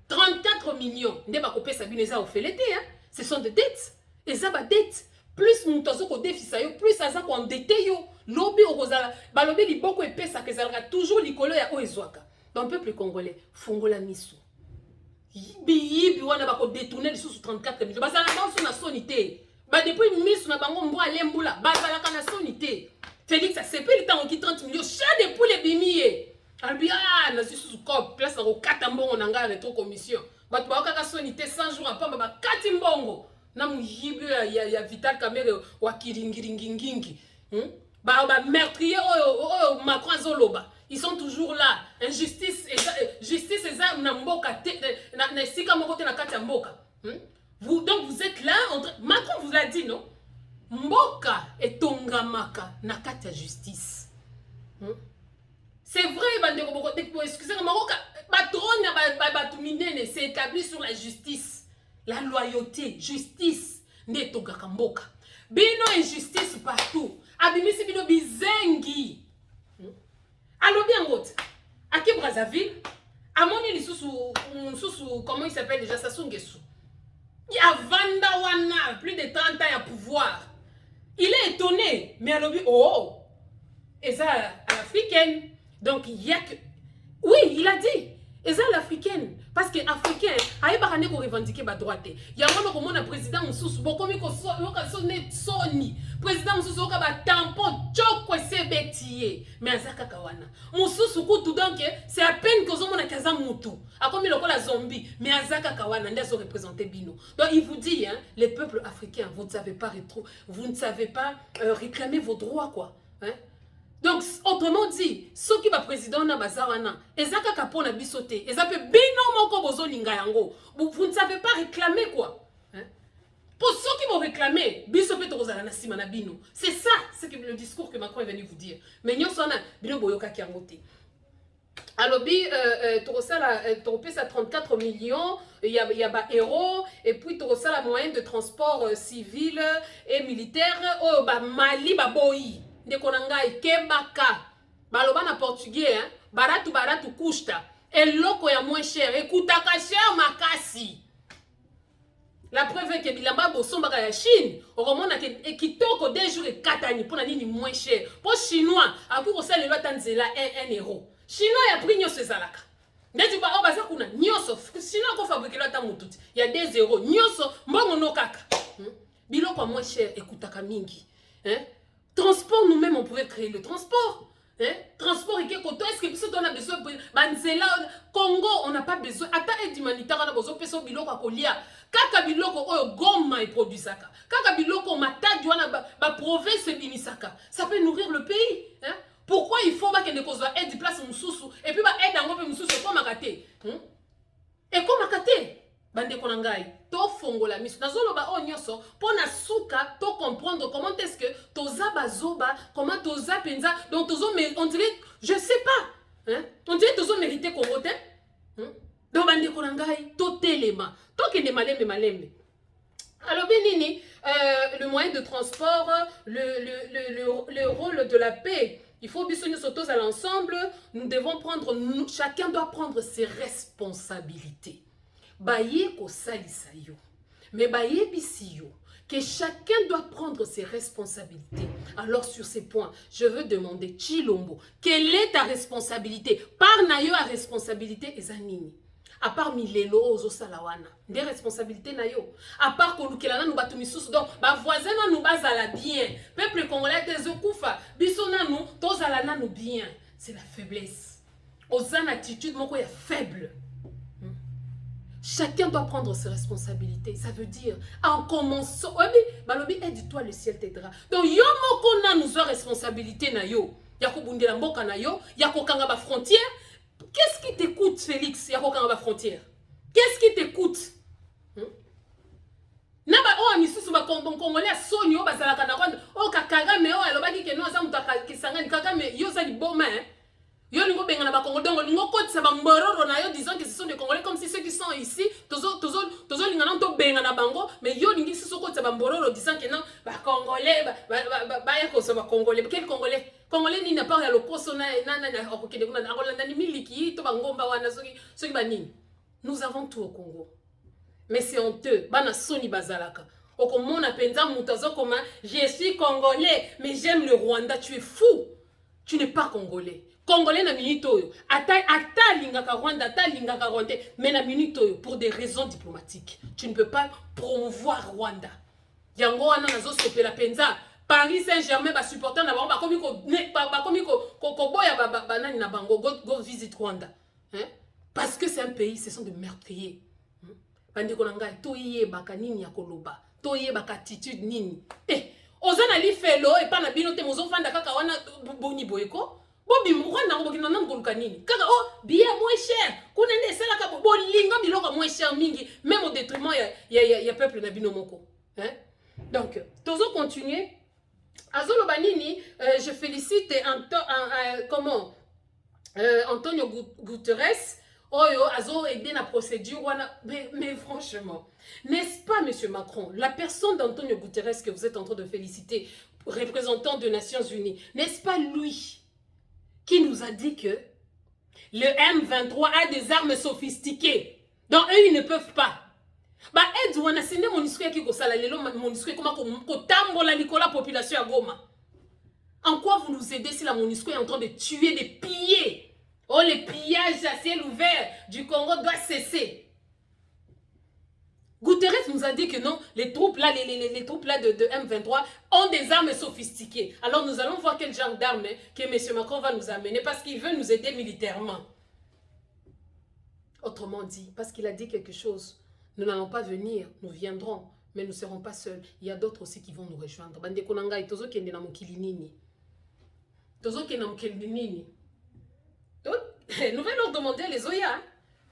34 millions. Nde bakopé sabineza au félété, hein. Ce sont des dettes. Et ça ba dettes. Plus mutazo ko déficit yo, plus ça ko endetté yo. Lobby ozala, ba lobby li boko epesa ke zalaka toujours likolo ya oezwaka. Dans le peuple congolais, fongola miso. Yibi wana bako détourner les sous 34 millions. Ba zala banso na sonité. Ba depuis miso na bango mbo alembula, ba zala kana sonité. Félix a sepé le temps qui 30 millions, chat de poule bimiye. Albi na sous cop, place na ko katambongo na nga retro commission. Ba to ba kaka sonité 100 jours après ba katimbongo. Na muyibi ya Vital Kamerhe wa kiringiringingingi. Ba meurtrier Macron azoloba. Ils sont toujours là. Injustice justice eza na mboka na sika moko te na kati ya mboka. Donc vous êtes là Macron vous l'a dit non? Mboka etongamaka na kati ya justice. C'est vrai bandeko boko excusez-moi Maroka batrone batu minene c'est établi sur la justice. La loyauté, justice, netogaka mboka. Bino injustice partout. Abimisi bino bizengi. Alobi angote. Aki Brazzaville, amoni lisusu, comment il s'appelle déjà, Sassou Nguesso. Il y a Vanda Wana, plus de 30 ans à pouvoir. Il est étonné, mais alobi, oh, et ça, africaine. Donc il y a que... Oui, il a dit. Et ça l'africaine. Parce que africain, aïe barane ko revendiquer ba droite. Ya mona ko mona président mususu bokomi ko sonne soni. Président mususu ka ba tampon choko sebetier. Mais azaka kawana. Mususu kutu donc c'est à peine que zo mona kaza mutu. Akomi lokola zombie, mais azaka kawana ndezo représenter bino. Donc il vous dit hein, les peuples africains, vous ne savez pas réclamer vos droits quoi, hein? Donc, autrement dit, ceux qui va président na bazawana, ezaka kapona bisoté, ezape bino moko bozo linga yango. Vous ne savez pas réclamer quoi. Hein? Pour ceux qui vont réclamer, bisope tozala na sima na bino. C'est ça, c'est le discours que Macron est venu vous dire. Mais nyo sona bino boyoka ki yango te. alobi tokopesa 34 millions ya bahéros et puis tokosala moyen de transport civil et militaire oyo bamali baboyi ndeko na ngai kebaka baloba na portugais hein? baratu kushta eloko ya moins cher ekutaka cher makasi. La preuve est que bilamba bosombaka ya Chine okomona ke kitoko 2 jours ekatani mpona nini moins cher po chinois akoki kosalelwa ata nzela 1 euro. Chinois ya prix nyonso ezalaka ndeti ba baza kuna nyonso chinois akofabrikelwa ata motuti ya 2 euros nyonso mbongo no kaka biloko ya moins cher ekutaka mingi hein? Transport, nous-mêmes on pouvait créer le transport hein? Transport et koto est-ce que biso on a besoin banzela Congo on n'a pas besoin ata aide humanitaire na bozo peso biloko akolia kaka biloko oyo Goma et produisaka kaka biloko matadi wana ba province bimisaka ça peut nourrir le pays hein? Pourquoi il faut que nous ayons aide place mususu et puis ba aide en groupe mususu comme makate et comme makate bande konangai to fongola miso nazolo ba onyoso pona suka to comprendre comment est-ce que toza bazoba comment toza penza donc tozo on dirait je sais pas hein on dirait tozo mériter Congo te donc bande konangai to telema to kende malembe alors benini le moyen de transport le rôle de la paix. Il faut bien nous sauter à l'ensemble. Nous devons prendre, chacun doit prendre ses responsabilités. Baye ko salisa yo. Mais baye bisi yo. Que chacun doit prendre ses responsabilités. Alors sur ces points, je veux demander Chilombo, quelle est ta responsabilité? Par na yo a responsabilité ezanini. À part milelo ozo salawana des responsabilités na yo à part kolukela na nubatu misusu donc ba voisin na nous bazala bien peuple congolais des okufa biso na nous tozala na nous bien c'est la faiblesse ozana attitude moko ya faible. Chacun doit prendre ses responsabilités. Ça veut dire, en commençant, balobi aide-toi, le ciel t'aidera. Donc, yo moko na nous a responsabilité na yo. Yako bundela mboka na yo, yako kanga ba frontière. Qu'est-ce qui t'écoute, Félix, yako kanga ba frontière? Qu'est-ce qui t'écoute? Naba o misusu ba congolais sonyo ba zala kana kwanda o kakanga me o alobaki ke no za mutaka kisangani kakame yo za liboma hein. Yo lingo bengana ba Congo donc lingo kotisa ba mbororo na yo disant que ce sont des Congolais comme si ceux qui sont ici tozo lingana to bengana bango mais yo lingi siso kotisa ba mbororo disant que non ba Congolais ba ya ko so ba Congolais quel Congolais Congolais ni na pas ya lokoso na okokende kuna ngolanda ni miliki to ba ngomba wana soki ba nini. Nous avons tout au Congo mais c'est honteux bana soni bazalaka okomona penza mutazo koma je suis Congolais mais j'aime le Rwanda. Tu es fou, tu n'es pas Congolais. Congolais na minute oyo ata lingaka Rwanda ata lingaka Rwanda mais na minute oyo pour des raisons diplomatiques tu ne peux pas promouvoir Rwanda yango wana nazo sepela penza Paris Saint-Germain ba supporter na bango ba komi ko boya ba nani na bango go visit Rwanda hein parce que c'est un pays ce sont des meurtriers bande ko ngai to yebaka nini ya koloba to yebaka attitude nini ozana li felo et pas na bino te mozo fanda kaka wana boni boyeko Bobi Rwanda ngo kina nan koluka nini kaka billet moins cher kuna nde sala ka bolinga biloko moins cher mingi même au détriment ya peuple na bino moko hein. Donc tozo continuer azolo banini je félicite Antonio Guterres oyo azo aider la procédure wana mais franchement n'est-ce pas monsieur Macron la personne d'Antonio Guterres que vous êtes en train de féliciter représentant des Nations Unies n'est-ce pas lui qui nous a dit que le M23 a des armes sophistiquées. Donc eux, ils ne peuvent pas. Bah, aide wana sende MONUSCO qui kosala lelo MONUSCO comment ko tambola likola population à Goma. En quoi vous nous aidez si la MONUSCO est en train de tuer, de piller? Oh, les pillages à ciel ouvert du Congo doivent cesser. Guterres nous a dit que non, les troupes là, les troupes là de M23 ont des armes sophistiquées. Alors nous allons voir quel genre d'armes que M. Macron va nous amener parce qu'il veut nous aider militairement. Autrement dit, parce qu'il a dit quelque chose, nous n'allons pas venir, nous viendrons, mais nous ne serons pas seuls. Il y a d'autres aussi qui vont nous rejoindre. Bande konanga itozo kende na mokili nini. Tozo kende na mokili nini. Nous allons leur demander les Oya.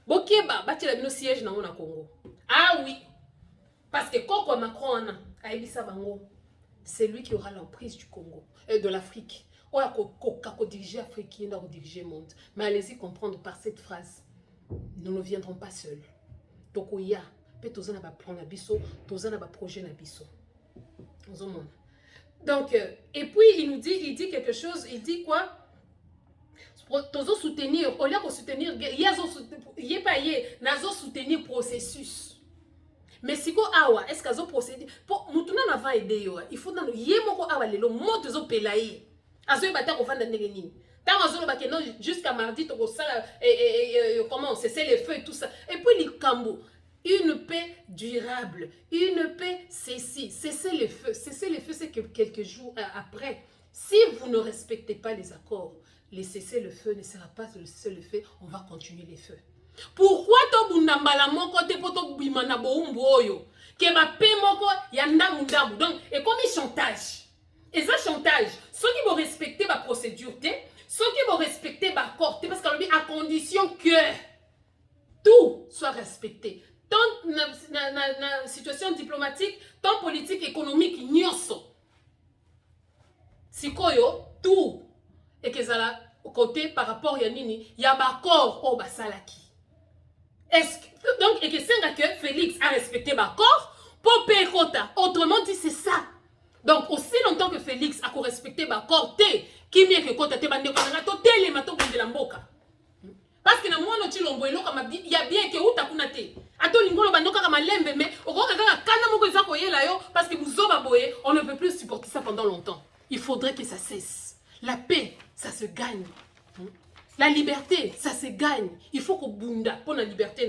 Bokeba, bati la bino siège na mona Congo. Ah oui. Parce que Koko Macron a Ebisa Bango, c'est lui qui aura l'emprise du Congo, de l'Afrique. oya ko diriger Afrique, yenda ko diriger le monde. Mais allez-y comprendre par cette phrase. Nous ne viendrons pas seuls. Donc oya, pe tozana ba plan na biso, tozana ba projet na biso. Donc et puis il dit quelque chose, il dit quoi? Tozo soutenir, au lieu de soutenir, yé pas yé, nazo soutenir processus. Mais si ko awa, est-ce qu'azo procéder pour mutuna na va aider yo, il faut dans yé moko awa lelo mo tozo pelaye. Azo yebata ko vanda ndenge nini. Tant azo lo bakeno jusqu'à mardi to ko sala comment cesser les feux et tout ça. Et puis les cambo, une paix durable, une paix cessez les feux. Cesser les feux c'est que quelques jours après, si vous ne respectez pas les accords, les cessez-le-feu ne sera pas le cessez-le-feu, on va continuer les feux. Pourquoi to bunda mbala moko te poto bimana boumbo oyo ke ba pe moko ya ndamu donc et comme chantage. Et ça chantage, ceux qui vont respecter ma procédure, ceux qui vont respecter ma accord, parce qu'à condition que tout soit respecté. Tant na situation diplomatique, tant politique, économique, nyoso. Sikoyo, tout et que ça là côté par rapport à nini il y a accord au basalaki donc et que c'est que Félix a respecté l'accord pour payer quota, autrement dit c'est ça. Donc aussi longtemps que Félix a respecté l'accord qui mieux que quota te bande kana to tele mato de la mboka parce que na mwana ti lombo elo kama il y a bien que uta kuna te ato lingolo bandoka kama lembe mais okoka kaka kana moko za koyela yo parce que buzoba boye on ne peut plus supporter ça pendant longtemps. Il faudrait que ça cesse. La paix, ça se gagne. La liberté, ça se gagne. Il faut qu'on bunda pour la liberté.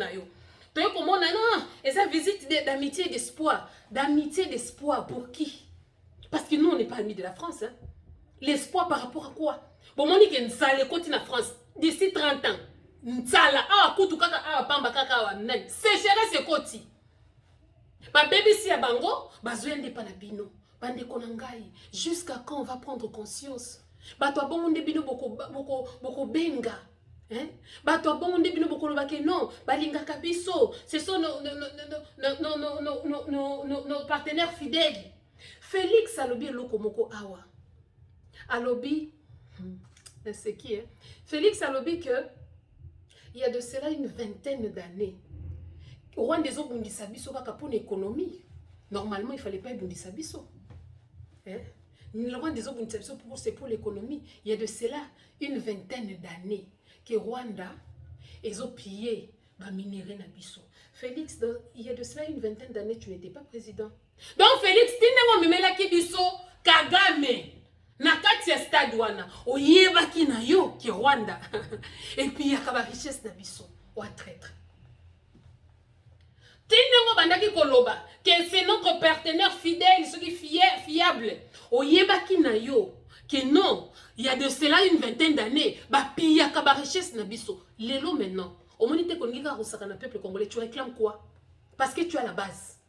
Donc, comment non, et ça visite d'amitié et d'espoir. D'amitié et d'espoir pour qui? Parce que nous, on n'est pas amis de la France. Hein? L'espoir par rapport à quoi? Bon, on dit que Nsala continue en France d'ici 30 ans. Nsala, kutu kaka, pamba kaka, sécheresse et koti. Ba bébé si à bango, bazoyende panabino. Bande konangai. Jusqu'à quand on va prendre conscience? Bato abonde bino boko benga. Hein? Bato abonde bino boko lobake non, balinga kabiso, ce sont nos partenaires fidèles. Félix alobi loko moko awa. Alobi c'est qui hein? Félix alobi que il y a de cela une vingtaine d'années. Au Rwanda des obundisa biso kaka pour l'économie. Normalement, il fallait pas bundisa biso. Hein? C'est pour l'économie. Il y a de cela une vingtaine d'années que Rwanda ont pillé les minéraux Nabiso. Félix, il y a de cela une vingtaine d'années, tu n'étais pas président. Donc Félix, tu n'as pas mis Kibiso, Kagame, Nakati stade wana, oyeba ki na yo ki Rwanda. Et puis il y a la richesse Nabiso, ou à traître. Tinengo bandaki koloba que c'est notre partenaire fidèle, ce qui est fiable. Oyebaki na yo que non, il y a de cela une vingtaine d'années, ba pia ka ba richesse na biso. Lelo maintenant, au monité kongiga rosaka na peuple congolais, tu réclames quoi? Parce que tu as la base.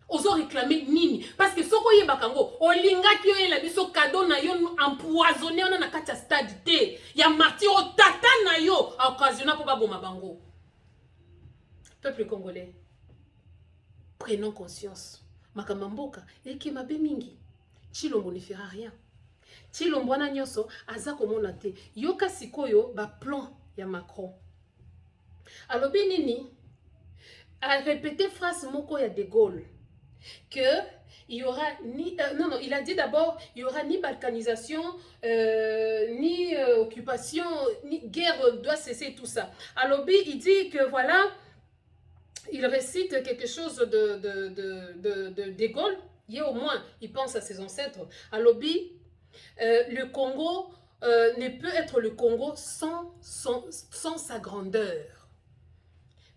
Ozo réclamer nini? Parce que soko yebaka ngo, olingaki yo la biso cadeau na yo empoisonné on na kati ya stade te. Ya martyr o tata na yo occasionna pour ba boma bango. Peuple congolais, prenons conscience. Makamamboka, eke mabe mingi. Chilombo ne fera rien. Chilombo na nyoso, aza komona te. Yoka sikoyo, ba plan ya Macron. Alors, Benini a répété phrase moko ya De Gaulle. Que il y aura ni... non, il a dit d'abord, il y aura ni balkanisation, ni occupation, ni guerre doit cesser, tout ça. Alors, il dit que voilà... Il récite quelque chose de Gaulle. Il au moins, il pense à ses ancêtres. À Lobby, le Congo ne peut être le Congo sans sa grandeur.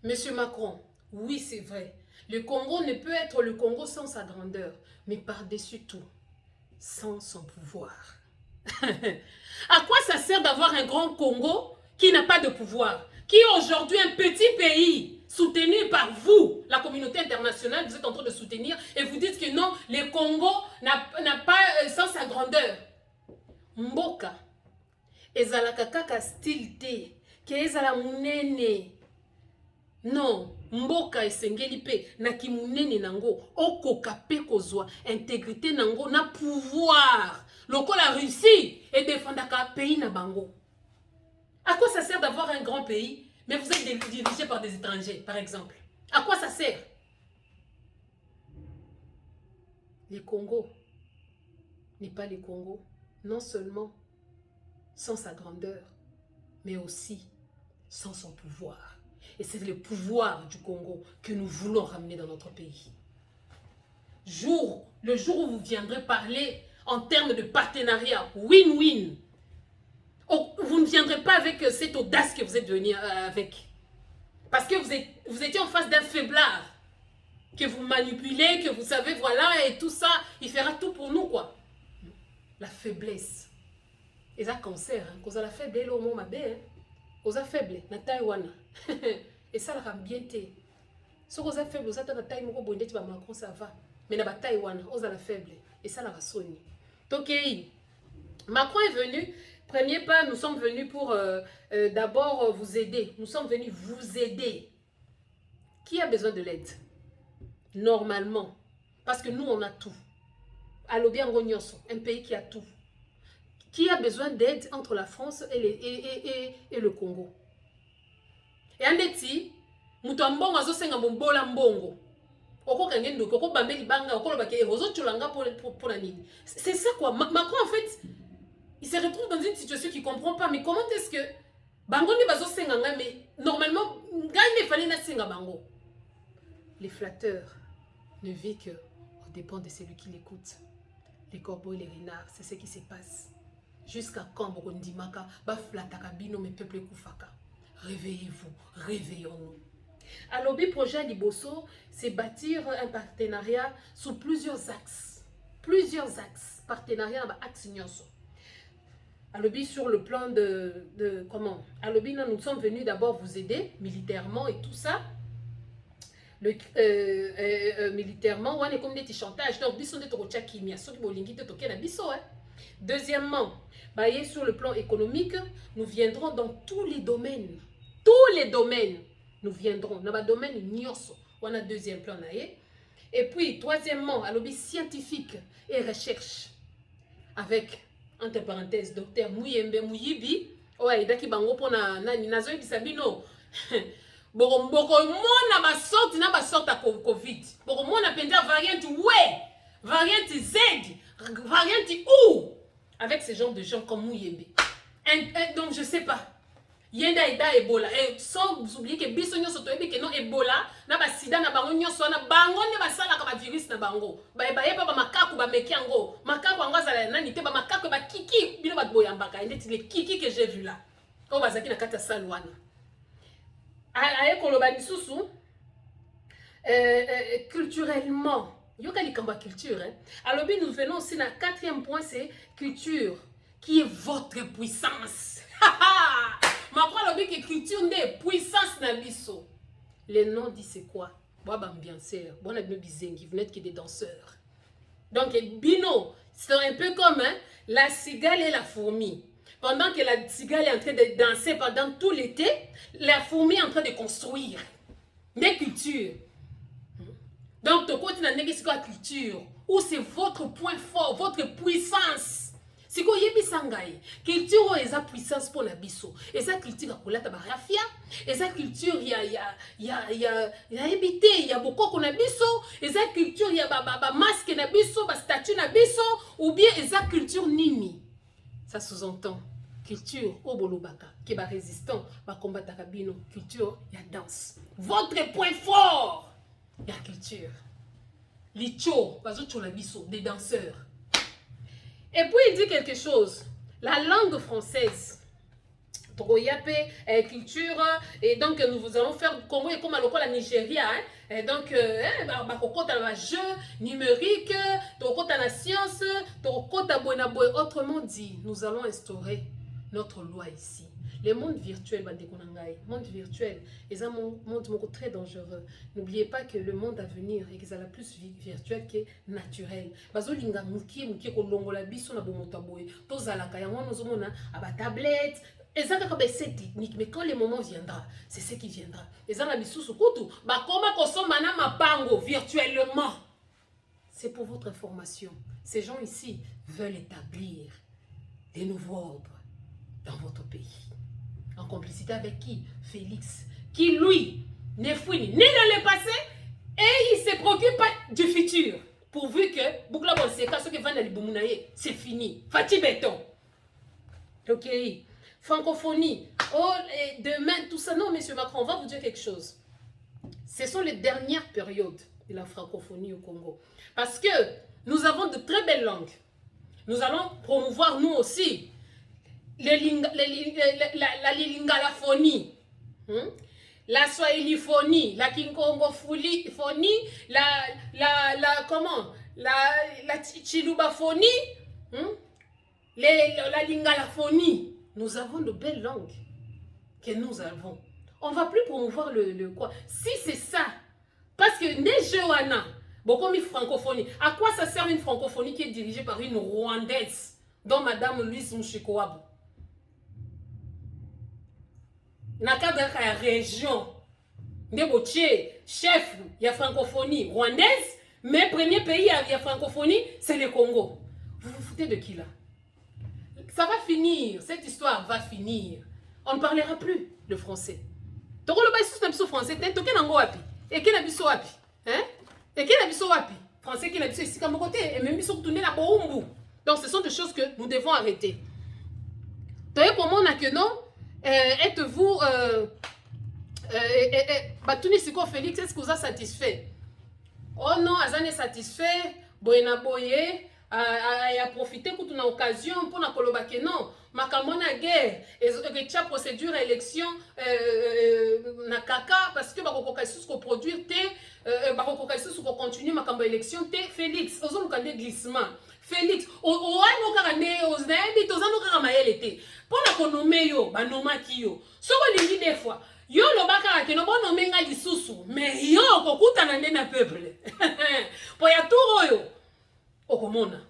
Monsieur Macron, oui, c'est vrai. Le Congo ne peut être le Congo sans sa grandeur, mais par-dessus tout, sans son pouvoir. À quoi ça sert d'avoir un grand Congo qui n'a pas de pouvoir? Qui est aujourd'hui un petit pays soutenu par vous, la communauté internationale, vous êtes en train de soutenir et vous dites que non, le Congo n'a pas sans sa grandeur. Mboka, ezalaka kaka style te, ke ezala munene. Non, mboka esengeli pe na ki munene nango, okoka pe kozwa intégrité nango na pouvoir. Loko la Russie et défendre un pays na bango. À quoi ça sert d'avoir un grand pays, mais vous êtes dirigé par des étrangers, par exemple? À quoi ça sert? Les Congo n'est pas les Congo, non seulement sans sa grandeur, mais aussi sans son pouvoir. Et c'est le pouvoir du Congo que nous voulons ramener dans notre pays. Le jour où vous viendrez parler en termes de partenariat, win-win, vous ne viendrez pas avec cette audace que vous êtes venu avec. Parce que vous étiez en face d'un faiblard que vous manipulez, que vous savez, voilà, et tout ça, il fera tout pour nous, quoi. La faiblesse. Et ça, cancer, hein, cause la faiblesse, au moment mabé, cause la faiblesse, na Taïwan. Et ça, la rambienté. Si vous êtes faible, vous êtes na Taïwan, vous êtes Macron, ça va. Mais na Taïwan, vous êtes la faible. Et ça, la rasoni. Donc, Macron est venu. Premier pas, nous sommes venus pour d'abord vous aider. Nous sommes venus vous aider. Qui a besoin de l'aide? Normalement. Parce que nous, on a tout. Alobi Ngonyonso, un pays qui a tout. Qui a besoin d'aide entre la France et le Congo? Et en déti, Moutambon a zosenga mbombola mbongo. Oko kangendo, oko bambeli banga, oko lobake, ozo chulanga pour la nid. C'est ça quoi. Macron en fait, il se retrouve dans une situation qu'il ne comprend pas. Mais comment est-ce que bango ne bazo senga nga, mais normalement, gagne fallait na senga bango. Les flatteurs ne vivent que au dépend de celui qui l'écoute. Les corbeaux et les renards, c'est ce qui se passe. Jusqu'à quand Bogondimaka ba flataka bino me peuple koufaka. Réveillez-vous, réveillons-nous. Alors, le projet Liboso, c'est bâtir un partenariat sous plusieurs axes. Plusieurs axes. Partenariat avec axe Nyonso. Alobi sur le plan de comment? Alobi, nous sommes venus d'abord vous aider militairement et tout ça. Militairement, on est comme des chantages. Donc, biso de torocha kimia, ceux qui bolingi te toke na biso. Deuxièmement, sur le plan économique, nous viendrons dans tous les domaines. Tous les domaines, nous viendrons. Dans le domaine Nyonso, on a deuxième plan. Et puis, troisièmement, alobi scientifique et recherche avec entre parenthèses, docteur Mouyembe Mouyibi, ouais, daki bango pona nani nazo bisabino. Boko mona ba sorte na ba sorte à Covid. Boko mona penda variante ouais, variante Z, variante ou avec ce genre de gens comme Mouyembe. Donc je sais pas. Yenda ida Ebola et sans oublier que biso nyonso toyebi que non Ebola na ba sida na bango nyonso na bango ne basala ka ba virus na bango ba yeba ba makaku ba mekiango makaku anga zala nani te ba makaku ba kiki bino ba boyambaka ndeti les kiki que j'ai vu là o bazaki na kata salwana aye koloba lisusu culturellement yoka likamba culture hein. Alors nous venons aussi na quatrième point, c'est culture qui est votre puissance. Macron lobi que culture n'est puissance na biso. Les noms dit c'est quoi? Boaba ambianceur, bon abino bizengi, vous n'êtes que des danseurs. Donc bino, c'est un peu comme hein, la cigale et la fourmi. Pendant que la cigale est en train de danser pendant tout l'été, la fourmi est en train de construire des cultures. Donc ton côté n'a pas de culture, où c'est votre point fort, votre puissance. Si vous avez sangai, culture est sa puissance pour la biso. Et sa culture a colata barafia. Et sa culture il y a habité, il y a beaucoup qu'on a biso. Et sa culture il y a ba masque na biso, ba statue na biso, ou bien et sa culture nini. Ça sous-entend culture obolobaka, qui est résistant, va combattre kabino. Culture il y a danse. Votre point fort, il y a culture. Licho, bazocho la biso, des danseurs. Et puis il dit quelque chose. La langue française, culture, et donc nous allons faire Congo et comme à la Nigeria. Hein, et donc, jeu numérique, la science, autrement dit, nous allons instaurer notre loi ici. Le monde virtuel, monde virtuel, est un monde très dangereux. N'oubliez pas que le monde à venir est plus virtuel que naturel. Bazolinga muki ko longola biso na bomotaboy. Tozala ka yango nozomona aba tablette. C'est technique, mais quand le moment viendra, c'est ce qui viendra. Et ça, la bisou kutu, ba koma kosoma na mapango virtuellement. C'est pour votre information. Ces gens ici veulent établir des nouveaux ordres dans votre pays. En complicité avec qui? Félix. Qui, lui, n'est fouini ni dans le passé et il ne se préoccupe pas du futur. Pourvu que, Boukla Bonseka, ceux qui vendent les Boumounaye, c'est fini. Fatih Béton. Ok. Francophonie. Oh, et demain, tout ça. Non, monsieur Macron, on va vous dire quelque chose. Ce sont les dernières périodes de la francophonie au Congo. Parce que nous avons de très belles langues. Nous allons promouvoir, nous aussi, la lingalaphonie, la swahiliphonie, la kinkongophonie, la chilubaphonie, la lingalaphonie. Nous avons de belles langues que nous avons. On ne va plus promouvoir le quoi. Si c'est ça, parce que les Johanna, beaucoup de francophonie. À quoi ça sert une francophonie qui est dirigée par une Rwandaise, dont Madame Louise Mouchikoabou? Dans le cadre de la région, chef, il y a francophonie rwandaise, mais premier pays, il y a francophonie, c'est le Congo. Vous vous foutez de qui là? Ça va finir, cette histoire va finir. On ne parlera plus le français. Donc le bail sous français, t'es toqué dans wapi. Et qui n'a biso wapi? Hein? Et qui n'a biso wapi? Français qui n'a biso ici comme côté et même biso tourner la boumbu. Donc ce sont des choses que nous devons arrêter. Donc comment on a que non? Êtes-vous Batuni Siko Félix, est-ce que vous êtes satisfait? Oh non, Azan est satisfait. Boyena Boye a profité pour une occasion pour na koloba que non. Makamona guerre et la procédure élection na kaka parce que bakokoka sous ko produire te bakokoka sous ko continuer makambo élection te Félix ozo lukande glissement Félix o ano karane oznabi tozano kaka mayele te pona ko nommer yo ba nomaki yo soko lingi des fois yo lobaka ke no bono menga lisusu mais yo kokutana na peuple po ya turo yo okomona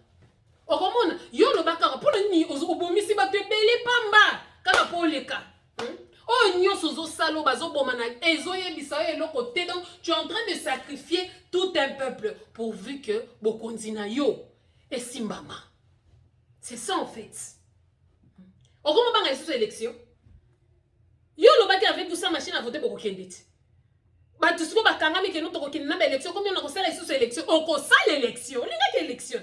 okomona yo lobaka pona ni obomisi ba tebele pamba kaka poleka oh nyoso zo salo bazo bomana ezoye bisayo eloko te donc tu es en train de sacrifier tout un peuple pourvu que bokondina yo et simbama. C'est ça en fait. Okomona banga sous élection. Yo lobaki avec tout ça machine à voter pour Kendit. Ba tout ce que ba kangami ke no to kokina na élection combien on a sala sous élection on ko sala élection linga ke élection.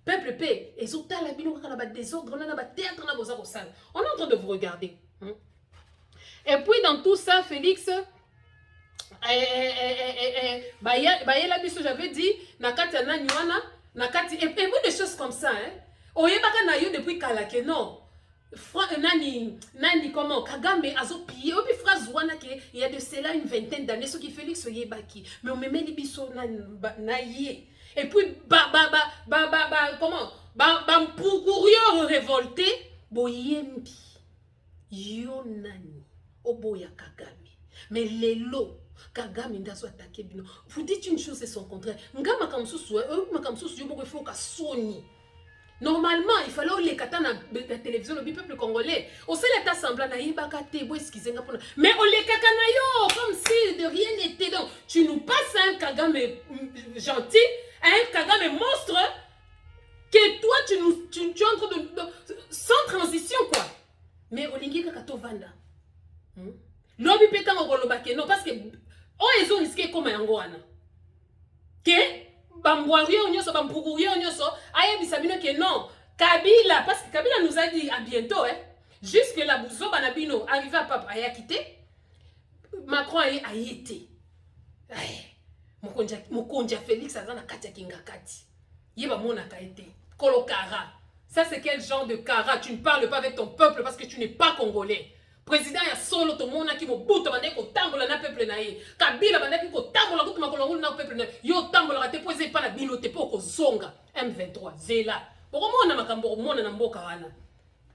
Peuple paix et zo tala bino ka na ba désordre na ba théâtre na boza ko sala. On est en train de vous regarder. Et puis dans tout ça Félix la biso j'avais dit na kati na nywana na kati et puis des choses comme ça hein. Oyebaka na yo depuis kala ke non. Nani comment Kagame azo pillé et puis phrase wana ke il y a de cela une vingtaine d'années ce qui Félix Oyebaki mais on me met les biso na yé et puis comment pour courir révolté boyembi yo nani oboya Kagame mais lelo Kagame ndazo attaquer bino vous dites une chose c'est son contraire ngama kamsusu yo boko faut ka soni. Normalement, il fallait les kata na la télévision le peuple congolais. Au sein l'état semblant na yibaka te bo excusez nga pona. Mais on les kakana yo comme si de rien n'était donc. Tu nous passes un Kagame gentil, un Kagame monstre que toi tu es en train de sans transition quoi. Mais olingi kakato vanda. Lobi peta ngoloba ke non parce que oh ils ont risqué comme yango wana. Que Bambouario nyoso bampukurio nyoso aye bisabino que non Kabila parce que Kabila nous a dit à bientôt hein jusque la bouzo banabino arrivé à papa aya quitté Macron a été mokonja Félix azana katia kingakati yeba mona ka été kolokara ça c'est quel genre de kara tu ne parles pas avec ton peuple parce que tu n'es pas congolais. Président ya solo to mona ki mobuto bande ko tambola na peuple na ye Kabila bande ki ko tambola ko makolongo na peuple na yo tambola te poser pas na bino te poko zonga M23 zela boko mona makambo mona na mboka wana.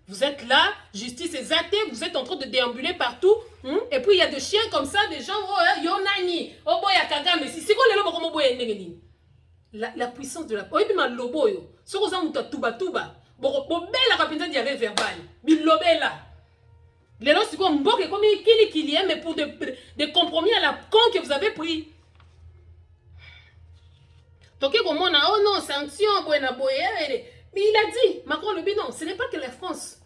Vous êtes là, justice est athée, vous êtes en train de déambuler partout et puis il y a des chiens comme ça des gens oh yo nani oh boya Kagame si ko lelo boko mo boya ndenge nini la puissance de la oyebi ma lobo yo soko za muta tuba boko bela kapinza di avait verbal bilobela. Les gens sont comme Mbok et comme il mais pour des compromis à la con que vous avez pris. Toké comme on a, oh non, sanction, buena boye. Mais il a dit, Macron le dit non, ce n'est pas que la France.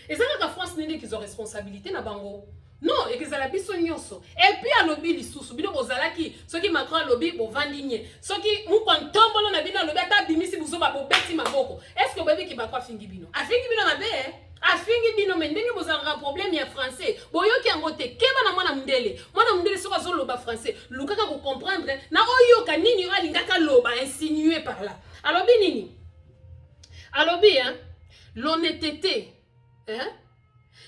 Et ça, la France n'est qu'ils ont responsabilité na bango. Non, et que ça la biso nyonso. Et puis à lobby lisusu, bino bozalaki, ceux qui Macron lobby bo vandigne. Ceux qui mou kon tombolo na bino lobby ata bimisi buzo ba bo beti maboko. Est-ce que bébé qui ba kwa fingi bino? A fingi bino mabe eh? A fingi bino mais ndenge bozalaka problème ya français. Boyoki angote keba na mwana mundele. Mwana mundele soka zo loba français. Lukaka ko comprendre na oyoka nini yo alingaka loba insinué par là. Alors binini. Alors bien, l'honnêteté, hein?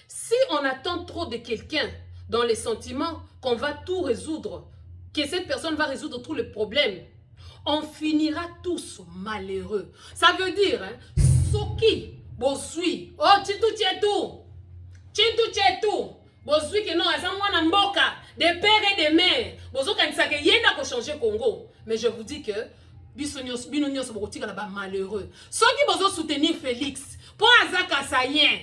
Si on attend trop de quelqu'un dans les sentiments qu'on va tout résoudre, que cette personne va résoudre tous les problèmes, on finira tous malheureux. Ça veut dire, hein, Soki, Bosui, oh, Chitu Tchetou, Bosui que non, Azamwana Mboka, des pères et des mères, Bozo Kansake, Yenda ko changer Congo. Mais je vous dis que, Binonios Bokotika là-bas malheureux. Soki Bozo soutenir Félix, pour Azaka Sayen,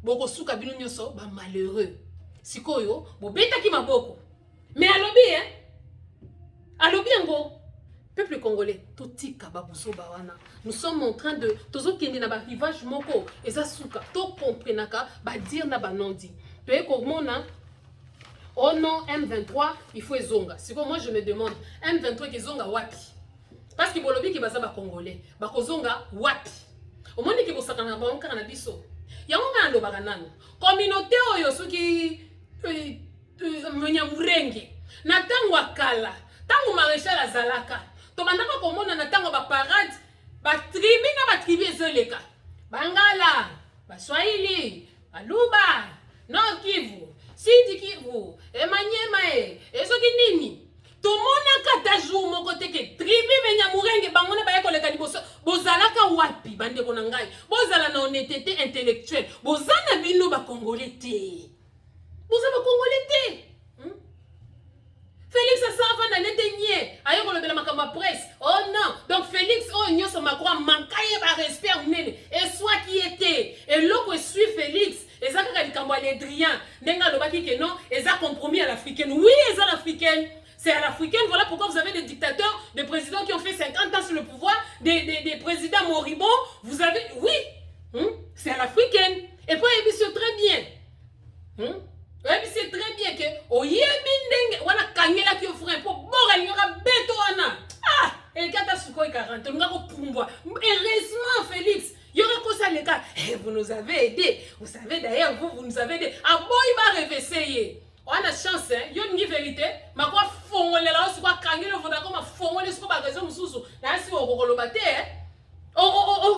Boko Souka Binonioso, ba malheureux. Sikoyo, bo beta ki maboko. Mais alobi, hein? Alobi ngo. Peuple congolais, toti kababuso bawana. Nous sommes en train de tozo kende na ba rivage moko, eza souka, to comprenaka, ba dire na ba nondi. To e komona, oh non, M23, il faut ezonga. Siko moi je me demande, M23 ki zonga wapi? Parce que bolobi ki baza ba congolais, ba kozonga wapi? Au moins ki bosaka na ba onka na biso. Yango nga alobaka nano communauté oyo soki Munyamurenge na tango akala tango maréchal azalaka to bandaka komona na tango ba parade ba tribu na ba tribu ezoleka Bangala Baswahili Aluba Nord Kivu Sud Kivu Emanyema ezoki nini tomona kata jour moko teke tribu Munyamurenge bangona ba yekoleka liboso bozalaka wapi bande ko na ngai bozala na honnêteté intellectuelle bozana bino ba congolais te bozala ba congolais te Félix Asava na netenye ayo ko lobela makamba presse oh non donc Félix oh nyoso makwa mankaye ba respect nene et soit qui était et loko suit Félix ezaka likambo Adrien ndenga lobaki que non eza compromis à l'africaine oui eza l'africaine. C'est à l'africaine, voilà pourquoi vous avez des dictateurs, des présidents qui ont fait 50 ans sur le pouvoir, des présidents moribonds, vous avez, oui, c'est à l'africaine. Et puis, c'est très bien. C'est très bien que, oh, yebindeng, voilà, kangela qui offre un peu, bora, il y aura beto, ana. Ah, et kata suko 40, on va pouvoir. Heureusement, Félix, il y aura quoi ça, les gars? Vous nous avez aidés. Vous savez, d'ailleurs, vous nous avez aidés. Ah, bon, il va réveiller. On a chance, hein, yon ni vérité, ma quoi fongole là, c'est quoi kangelo voda comme fongole c'est pas raison mususu. Là si on kolobate, hein.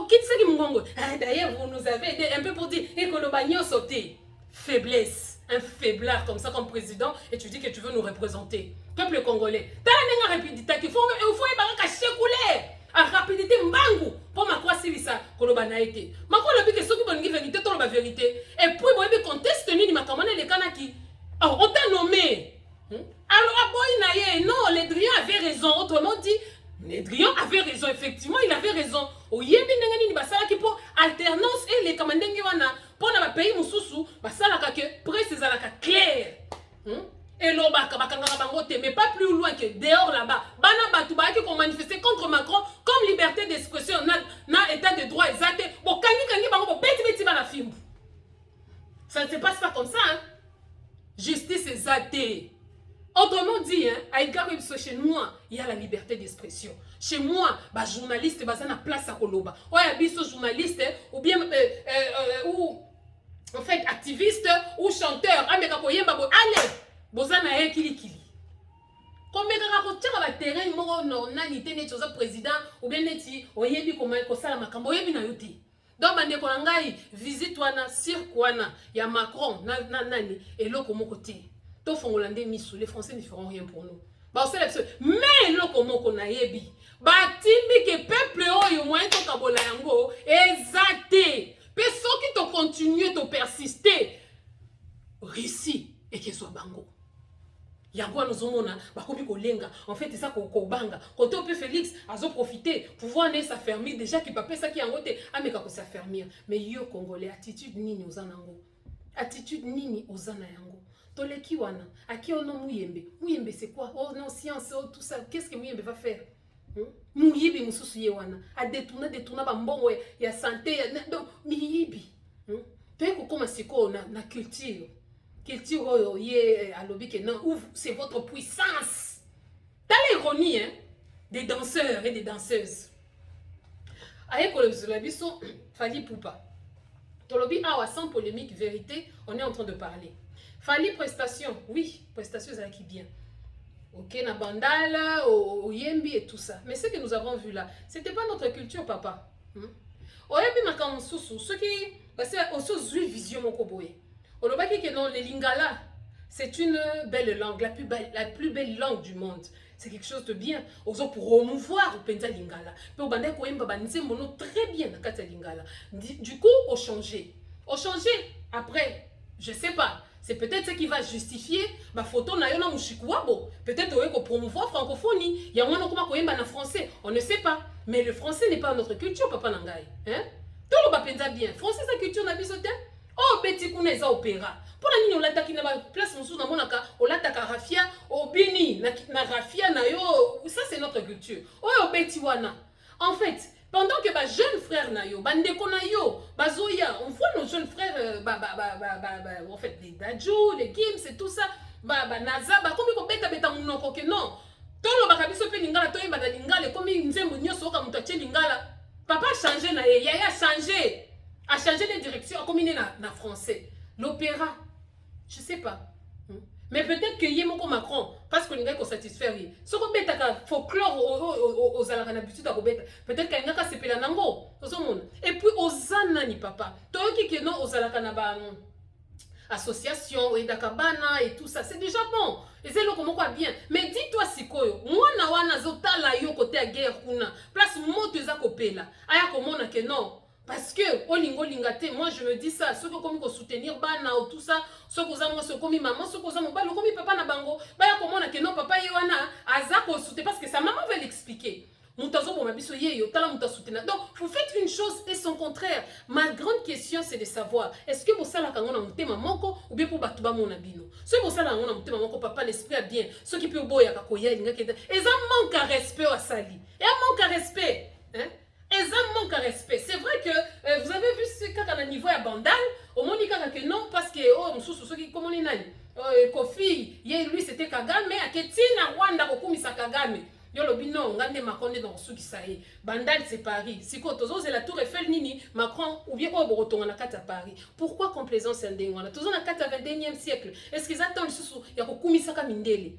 Quitte ça qui m'gongo. D'ailleurs, vous nous avez aidé un peu pour dire et kolobagno sauter. Faiblesse, un faiblard comme ça comme président et tu dis que tu veux nous représenter. Peuple congolais. T'as une rapidité qu'il faut y baraka chekouler. En rapidité mbangu pour ma quoi c'est ça kolobana été. Ma quoi le but que ceux qui bonne vérité ton la vérité. Et puis moi je conteste ni ma kamana les kanaki. Oh, on t'a nommé. Alors, non, Ledrian avait raison. Autrement dit, Ledrian avait raison. Effectivement, il avait raison. Au Yébi, il basala qui pour alternance et les commandants qui wana pour na pays mususu basala que presse zalaka clair. Et l'obaka bakanga bangote mais pas plus loin que dehors là-bas. Bana batu ba qui ont manifesté contre Macron comme liberté d'expression na état de droit exact. Bon kangi bango beti bana film. Ça ne se passe pas comme ça hein. Justice est athée. Autrement dit, hein, chez moi, il y a la liberté d'expression. Chez moi, bah, journaliste, bah, ça n'a place à Koloba. Ouais, biso journaliste, ou bien, ou, en fait, activiste, ou chanteur, allez, bozana e kili. Combien de fois va terrain, non, nani, tene, président, ou bien, neti, oyebi, comment, kosala makambo, oyebi na yote. Donc, bande konangai visite wana cirque wana ya Macron nani et loko moko te. To fongolande misu les Français ne feront rien pour nous. Ba c'est mais loko moko na yebi. Ba timbi que peuple oyo moyen to kabola yango exacté. Pe so qui to continuer to persister. Réussi et que soit bango. Yango nous omona bakomi kolenga en fait c'est ça ko banga côté peu Félix azo profiter pouvoir ne s'affermir déjà qui papa ça qui en côté ameka ko s'affermir mais yo congolais attitude nini ozanango attitude nini ozana yango toleki wana aki ono muyembe c'est quoi oh non science oh tout ça qu'est-ce que muyembe va faire Muyibi mususu ye wana. A détourna ba mbongo ya santé. Donc, miyibi. Peut-être comment c'est quoi na culture. Culture oyo ye alobi que non, c'est votre puissance. T'as l'ironie, hein, des danseurs et des danseuses. Aïe, quand le biso, Fally Poupa. Tolobi, ah, sans polémique, vérité, on est en train de parler. Fally prestation, oui, prestation, ça qui bien. Ok, na bandala, au yembi et tout ça. Mais ce que nous avons vu là, c'était pas notre culture, papa. Oyembi makansusu, ceux qui, parce que aussi vision mon koboye. Olobaki que non, les lingala, c'est une belle langue, la plus belle langue du monde. C'est quelque chose de bien. Ozo pour promouvoir le penza lingala. Puis au bandai koyemba banise mono très bien na kata lingala. Du coup, au changé. Au changé. Après, je sais pas. C'est peut-être ce qui va justifier ma photo na yona mushikuabo. Peut-être qu'on promouvoir francophonie. Il y a moins comment koyemba na français. On ne sait pas. Mais le français n'est pas notre culture, papa nangai. Hein? Tout le ba penza bien. Français sa culture na bisote. Oh, beti kuna eza opéra. Pour la nini olataki na ba place musu na monaka olataka rafia obini na rafia na yo, ça c'est notre culture. Oh, beti wana. En fait, pendant que ba jeune frère na yo, ba ndeko na yo, bazoya, on voit nos jeunes frères en fait les Dadju, les Gims et tout ça, Naza, comme ko beta munoko que non. Tolo ba kabiso pe lingala to yemba na lingala comme nzembo nyoso ka mutache lingala. Papa a changé na ye, yaya a changé. A changé de direction, a combiné na français. L'opéra, je sais pas. Mais peut-être que Yemoko Macron, parce qu'on est satisfaire. Ce qu'on bête à folklore aux alarana habitudes à bête. Peut-être qu'il y a un c'est pela nango. Et puis aux anani papa. Toi qui est non aux alarana association et dakabana et tout ça, c'est déjà bon. Et c'est là comment quoi bien. Mais dis-toi sikoyo, moi na wana zotala yo côté à guerre kuna. Place moto eza kopela. Aya komona que non. Parce que olingo lingate, moi je me dis ça, ceux qui ont soutenir bana ou tout ça, ceux qui ont commis maman, ceux qui ont commis papa na bango, bah comment on a que non papa yewana azako soutenir parce que sa maman va l'expliquer. Moutazo pour ma biso yeyo, tala mouta soutenir. Donc vous faites une chose et son contraire. Ma grande question c'est de savoir, est-ce que vous savez quand on a monté mamoko ou bien pour batuba mon abino. Ceux qui savent quand on a monté mamoko papa l'esprit a bien, ceux qui peuvent boya kakoya linga keda, et ça manque à respect à sali. Et un manque à respect, hein? Et ça manque à respect. C'est vrai que vous avez vu ce cas à niveau à Bandal, au moins que non, parce que oh, ceux qui comme on est Kofi, lui c'était Kagame, mais à Ketina Rwanda Kokumisa Kagame. Yo lobi non, ngande Macron est dans ceux qui ça est. Bandal c'est Paris. Si quoi tozo c'est la Tour Eiffel nini, Macron ou bien au Breton na kata Paris. Pourquoi complaisance ndengwana? Tozo na kata 21e siècle. Est-ce qu'ils attendent sous ya Kokumisa Kamindele?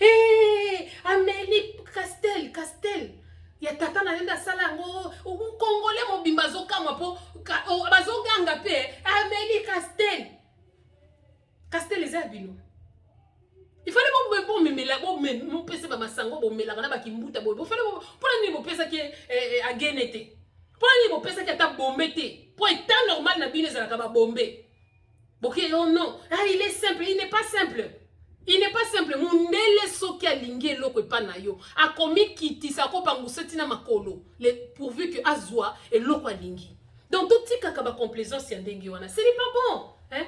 Eh, Amélie Castel. Ya tata na yenda sala ngo Congolais mobimba zokamwa po bazoganga pe Amélie Castel les abino. Il fallait bon memela bon mon pese ba masango bon mela na ba kimbuta bon. Il fallait pour la niveau pesa qui a genete. Pour la niveau pesa qui a ta bombete. Pour être normal na bine za ka ba bomber. OK, oh non, ah il est simple, il n'est pas simple. Il n'est pas simple. Mundele soki alingi loko epana yo. Akomi kiti sako panguseti na makolo. Pourvu que azwa et loko alingi. Donc tout tika kaba complaisance ya ndengi wana. Ce n'est pas bon, hein?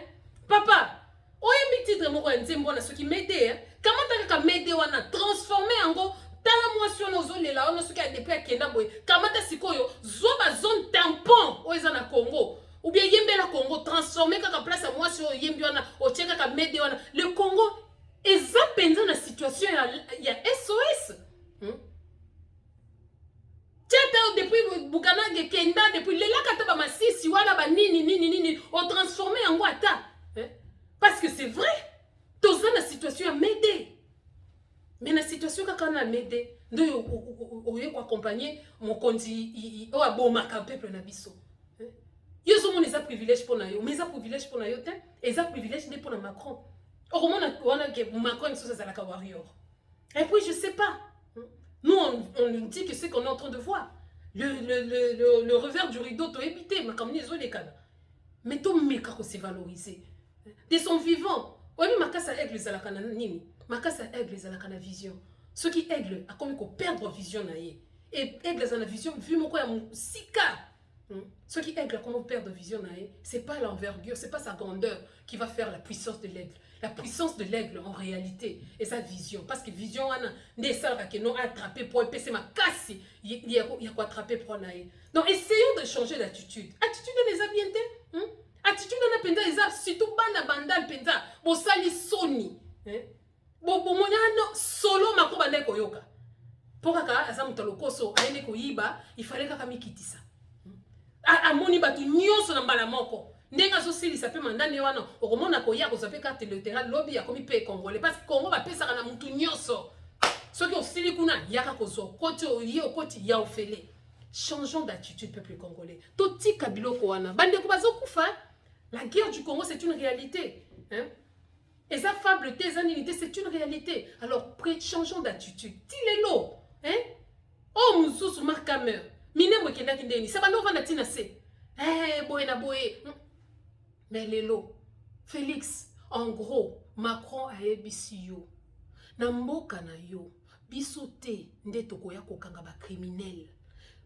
Papa, oye mi titre moko nzembo na soki m'aider, hein? Comment ta ka m'aider wana transformer ango tala motion nozo lela ono soki a depuis akenda boy. Comment ta sikoyo zoba zone tampon oeza na Congo. Ou bien yembe la Congo transformer kaka place à moi sur yembe wana o cheka ka m'aider wana. Le Congo et ça pendant la situation il y a SOS. Tiens depuis Bukana Kenda depuis les là kata ba masisi wala ba nini on transformer en Guata. Parce que c'est vrai. Dans la situation à m'aider. Mais la situation quand on a m'aider, nous on accompagner mon conti o abomaka peuple na biso. Yo sommes les privilèges pour na yo, mais ça privilège pour na yo et ça privilège n'est pour na Macron. Or, on a que Macron est à la warrior. Et puis, je sais pas. Nous, on nous dit que c'est qu'on est en train de voir. Le revers du rideau, tu as évité, mais comme les autres, mais ton mec s'est valorisé. De son vivant. Oui, mais ma casse à aigle, les alakana nini. Ma casse à aigle, les alakana vision. Ceux qui aigle, a comme qu'on perdre vision. Et aigle, les alakana vision, vu mon quoi, mon sika. Ce qui aigle, comme on perd de vision, c'est pas l'envergure, c'est pas sa grandeur qui va faire la puissance de l'aigle. La puissance de l'aigle, en réalité, est sa vision. Parce que vision, n'est ça qui non attrapé pour épais, ma casse, il y a quoi attraper pour naïe. Donc, essayons de changer d'attitude. Attitude, les habientés. Attitude, on a penda, les a surtout bana bandal penda, bo sali soni. Bo monyano solo makobanda koyoka. Pouraka, aza mutalokoso, aene koyiba, il fallait kaka mikitisa. Amoni batu nyonso na mbala moko. Ndenga zo sili sa pe mandane wana okomona koya ko zape carte électorale lobby ya komi pe congolais parce que Congo ba pesa kana mutu nyonso. Soki osili kuna yaka kozo koti oyo koti ya ofele. Changeons d'attitude peuple congolais. Toti kabiloko wana bande ko bazo kufa. La guerre du Congo c'est une réalité, hein? Et sa fable tes aninités c'est une réalité. Alors changeons d'attitude. Tilelo, hein? Oh mususu markamer. Mine mo kenda kindeni. Ça va no vana tina se. Boye na boye. Mais lelo, Félix, en gros, Macron a ebisi yo. Na mboka na yo, biso te nde tokoya kokanga ba criminel.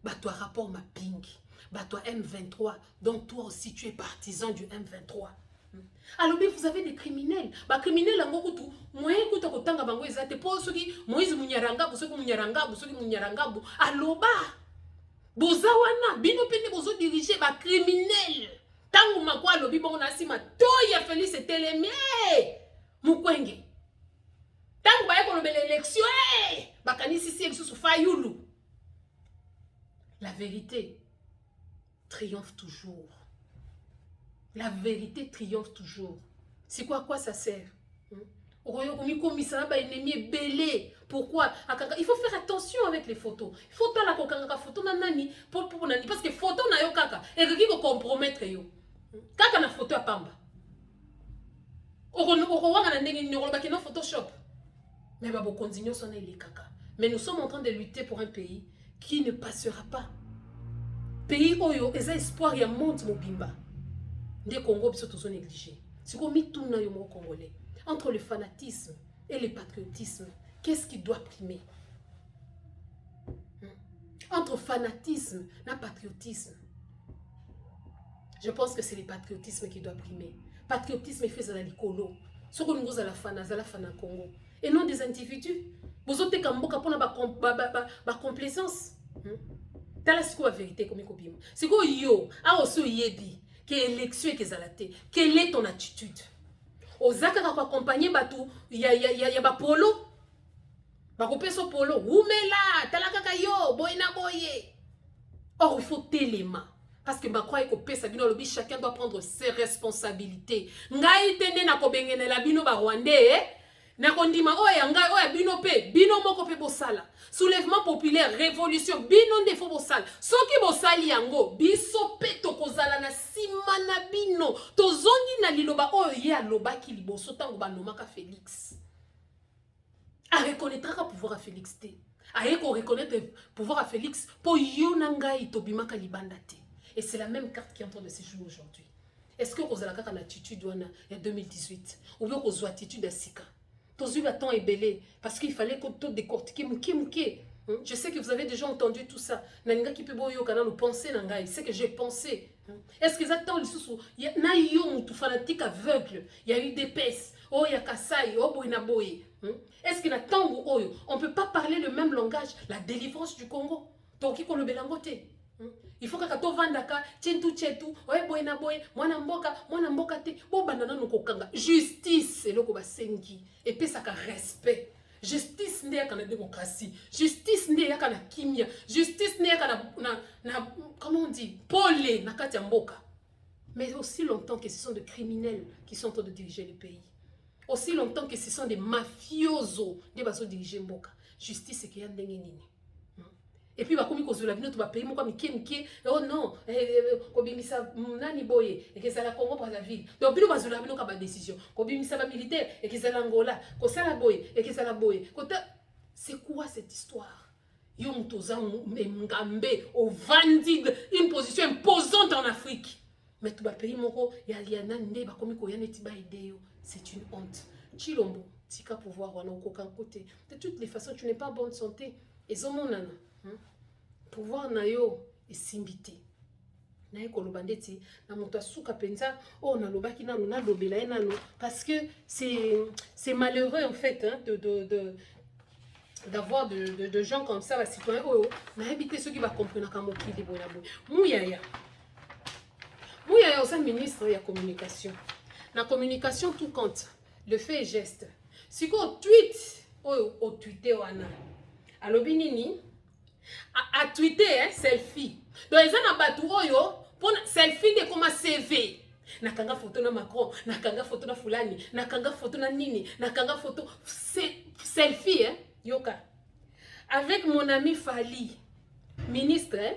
Ba toi rapport ma ping. Ba toi M23, donc toi aussi tu es partisan du M23. Alors vous avez des criminels. Ba criminels en gros tout. Moi écoute kotanga bango ezate po soki Moïse Munyaranga, soki Munyaranga, aloba. Bozawana, bino pende bozo diriger ba criminel. Tangu makwa lobi bongo na sima toya Félix Etelemi mukwenge. Tangu ba yako lobele élection bakanisi si elisusu fayulu. La vérité triomphe toujours. La vérité triomphe toujours. C'est quoi ça sert? Pourquoi? Il faut faire attention avec les photos. Il faut pas la kokanga photo na nani pour nani parce que photo na yo kaka et qui ko compromettre yo. Kaka na photo ya pamba. Oko wanga na ndenge nyolo baki na Photoshop. Mais ba bo continuer son les kaka. Mais nous sommes en train de lutter pour un pays qui ne passera pas. Pays oyo eza espoir ya monde mobimba. Ndé Congo biso tozo négliger. Siko mituna yo mo congolais. Entre le fanatisme et le patriotisme, qu'est-ce qui doit primer? Entre fanatisme et patriotisme, je pense que c'est le patriotisme qui doit primer. Patriotisme est fait à la licolo. Ce que nous avons à la fana Congo. Et non des individus. Vous avez une complaisance. T'as la vérité comme il c'est que yo, a aussi yebi, que élection et que zalate. Quelle est ton attitude? Ozaka ka accompagner batu ya ba polo ba kopeso polo umela talaka ka yo boyna boye. Or il faut téléma parce que ba croire ko pesa bino lobi chacun doit prendre ses responsabilités. Ngai tende na ko bengenela bino ba rwandais na kondima oya ngai oya bino pe bino moko pe bosala. Soulèvement populaire, révolution, bino nde fo bosala. Soki bosali yango, biso pe tokozala na sima na bino. Tozongi na liloba oyo ye aloba ki liboso tango banomaka Félix. A reconnaître ka pouvoir à Félix te. A reconnaître pouvoir à Félix po yo na ngai tobimaka libanda te. Et c'est la même carte qui est en train de se jouer aujourd'hui. Est-ce que kozala kaka na attitude wana ya 2018 ou bien kozwa attitude à sika? Tozu la temps est belé parce qu'il fallait que tout décortiquer mouké. Je sais que vous avez déjà entendu tout ça. Nanga qui peut boyo kana nous penser nanga, c'est que j'ai pensé. Est-ce que attendent les sous na yo tout fanatique aveugle, il y a eu des pèses. Oh ya kasai, oh boyna boy. Est-ce qu'il attend oyo, on peut pas parler le même langage, la délivrance du Congo. Donc il ko le belangote. Il faut que to vandaka chentu chetu oye boy na boy mwana mboka te bo banana no kokanga justice eloko basengi et puis ça ka respect justice n'est qu'à la démocratie justice n'est qu'à la kimia justice n'est qu'à na comment on dit polé na kati mboka mais aussi longtemps que ce sont des criminels qui sont en train de diriger le pays aussi longtemps que ce sont des mafiosos qui vont diriger mboka justice qui est ndenge nini. Et puis, bakomi kozula bino to ba pays moko mike oh non kobimisa nani boye et que ça la Congo pour la ville donc bino bazula bino ka ba décision kobimisa ba militaire et que ça l'Angola ko ça la boye et que ça la boye c'est quoi cette histoire yo mtoza ngambe au vandi une position imposante en Afrique mais to ba pays moko ya liana nde bakomi ko yana ti ba ideo c'est une honte. Chilombo tika pouvoir wana okoka côté de toutes les façons tu n'es pas en bonne santé et zomonana pouvoir na yo et simbité. naye koloba ndeti na moto asuka penza oh nalobaki nanu nalobela ye nanu parce que c'est malheureux en fait hein, d'avoir de gens comme ça, citoyens oyo nayebi te soki bakomprenaka mokili boya boye. Muyaya oza ministre ya communication. Na communication tout compte, le fait et geste. Siko tweet oyo o tweeté wana alobi nini a tweeté hein, selfie. Donc eza na batu oyo pour selfie de comme CV. Nakanga photo na Macron, nakanga photo na fulani, nakanga photo na nini, nakanga photo selfie hein. Yoka. Avec mon ami Fali, ministre, hein,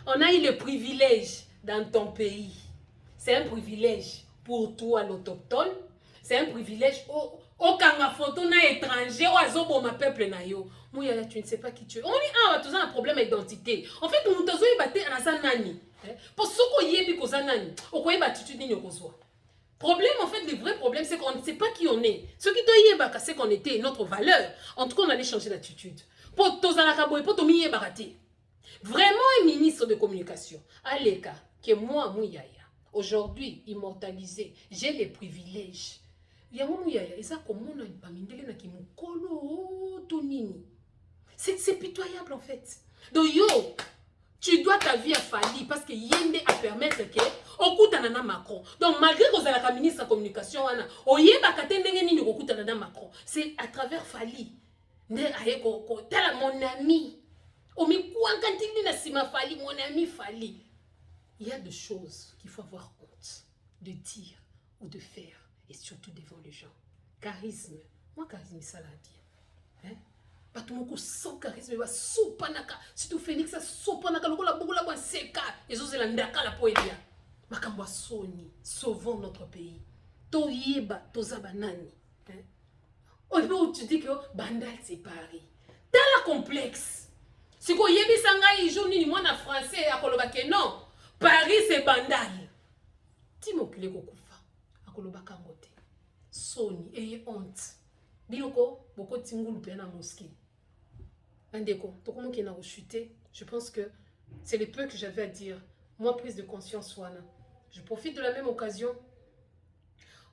on a eu le privilège dans ton pays. C'est un privilège pour toi l'autochtone. C'est un privilège au kanga photo na étranger, au azobo ma peuple na yo. Mouya, tu ne sais pas qui tu es. On dit, tu as un problème d'identité. En fait, nous avons battu à la nani. Pour ce qu'on y est, parce que nani, on peut battu ni yokozwa. Problème, en fait, le vrai problème, c'est qu'on ne sait pas qui on est. Ce qui te yé c'est qu'on était notre valeur. En tout cas, on allait changer d'attitude. Pour tozalaka boy, pour to miye barati. Vraiment un ministre de communication. Aleka, que moi, Mouyaya, aujourd'hui, immortalisé, j'ai les privilèges. Yango Mouyaya, eza komona pamindele na kimukolo to nini. C'est pitoyable en fait. Donc yo, tu dois ta vie à Fali parce que yende a permettre que okutana na Macron. Donc malgré que vous avez la ministre de la communication wana, oyeba katendenge nini okutana na Macron. C'est à travers Fali. Ne aye ko tala mon ami. Omi kwankantini na sima Fali, mon ami Fali. Il y a des choses qu'il faut avoir honte de dire ou de faire et surtout devant les gens. Charisme. Moi charisme ça la bien. Hein? Batumoko sans charisme ba sopanaka surtout Phoenix ça sopanaka lokola bokola ba seka ezozela ndaka la poelia makambo soni sauvons notre pays toyeba tozaba nani hein on tu dis que Bandal c'est Paris dans la complexe siko yebi sanga ijoni ni mwana français akoloba ke non Paris c'est Bandal timokile kokufa akoloba kangote soni et honte biloko boko tingulu pe na mosquée. Je pense que c'est le peu que j'avais à dire. Moi, prise de conscience, Wana. Je profite de la même occasion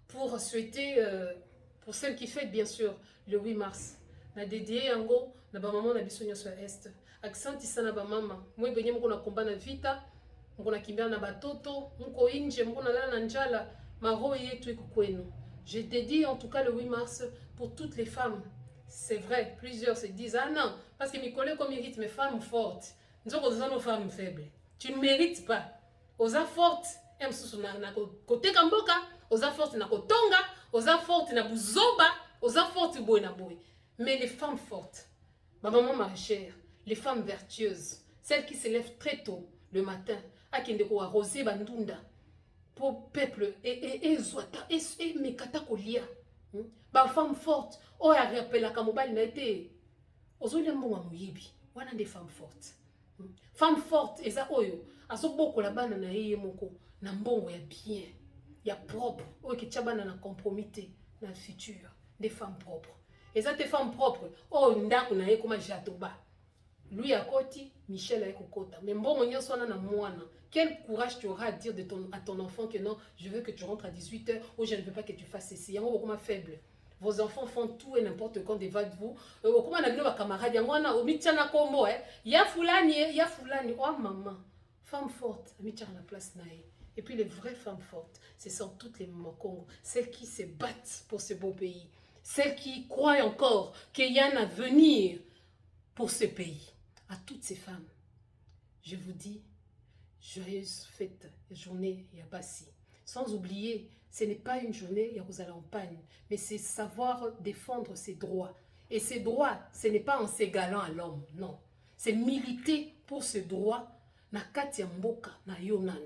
pour souhaiter, pour celle qui fête bien sûr le 8 mars, na dédié yango na ba maman na biso nyonso est. Accent isana ba mama. Moi benye mko na komba na vita, mko na kimbia na batoto, mko inje, mko na lala na njala, maro yetu iko kwenu. Je dédie en tout cas le 8 mars pour toutes les femmes. C'est vrai, plusieurs se disent ah non, parce que mes collègues méritent mes femmes fortes. Nous avons nos femmes faibles. Tu ne mérites pas. Osa forte, em susu na côté kamboka, osa forte na kotonga, osa forte na buzoba, osa forte boy na boy. Mais les femmes fortes, ma maman ma chère, les femmes vertueuses, celles qui se lèvent très tôt le matin, à kendeko arroser bandunda pour peuple et zwata et mekata kolia. Ba femme forte, oh ya rappela kamobali na été. Ozolia mbonga muyibi, wana des femmes fortes. Femme forte eza oyo, azoboko la bana na yeye moko na mbongo ya bien, ya propre, oyo ki tchabana na compromis na futur, des femmes propres. Eza des femmes propres, oh ndako na ye koma jatoba. Lui a koti, Michel a kokota. Mais mbongo nyonso wana na mwana. Quel courage tu auras à dire à ton enfant que non, je veux que tu rentres à 18h ou je ne veux pas que tu fasses ceci. Yango beaucoup faible. Vos enfants font tout et n'importe quand devant vous. Comment on a vu nos camarades, yango au mitiana kombo ya fulani, oh maman, femme forte, mitiana la place nae. Et puis les vraies femmes fortes, ce sont toutes les mamans Congo, celles qui se battent pour ce beau pays, celles qui croient encore qu'il y a un avenir pour ce pays. À toutes ces femmes, je vous dis joyeuse fête, journée Yabassi. Sans oublier, ce n'est pas une journée Yarosalampagne, mais c'est savoir défendre ses droits. Et ses droits, ce n'est pas en s'égalant à l'homme, non. C'est militer pour ses droits na kati ya mboka na yonan.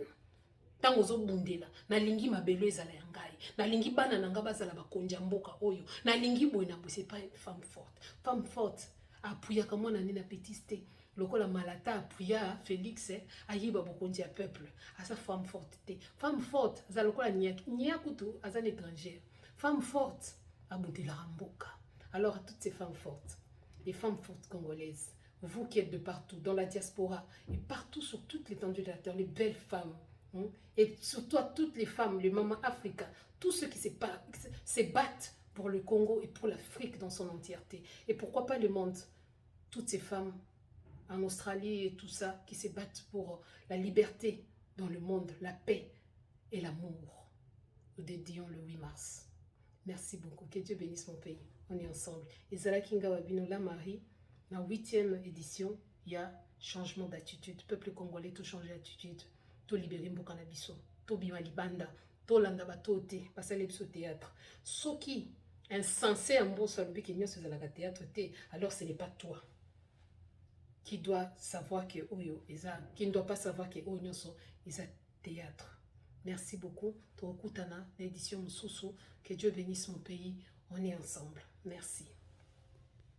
Tango zo bundela, na lingi mabelo ezala yangai, na lingi bana nanga bazala bakonja mboka oyo, na lingi boy na c'est pas une femme forte. Femme forte, appuya kama na nina petiste. Lokola malata appuya Félix ayiba bokonzi ya peuple à sa femme forte. Femme forte za lokola nyakutu à un étranger. Femme forte abundela mboka. Alors à toutes ces femmes fortes, les femmes fortes congolaises, vous qui êtes de partout, dans la diaspora, et partout sur toute l'étendue de la terre, les belles femmes, et surtout à toutes les femmes, les mamans africaines, tous ceux qui se battent pour le Congo et pour l'Afrique dans son entièreté. Et pourquoi pas le monde? Toutes ces femmes en Australie et tout ça, qui se battent pour la liberté dans le monde, la paix et l'amour. Nous dédions le 8 mars. Merci beaucoup. Que Dieu bénisse mon pays. On est ensemble. Et Zala Kinga Wabinola Marie, dans la 8e édition, il y a changement d'attitude. Peuple congolais, tout changer d'attitude. Tout libérer Mbokanabiso. Tout bima libanda. Tout landa batote. Passer au théâtre. Ce qui est insensé en bon salobi qui n'y a pas théâtre, alors ce n'est pas toi qui doit savoir que Oyo Eza, qui ne doit pas savoir que Oyo sont Eza théâtre. Merci beaucoup. Tokutana, l'édition Moussoussou. Que Dieu bénisse mon pays. On est ensemble. Merci.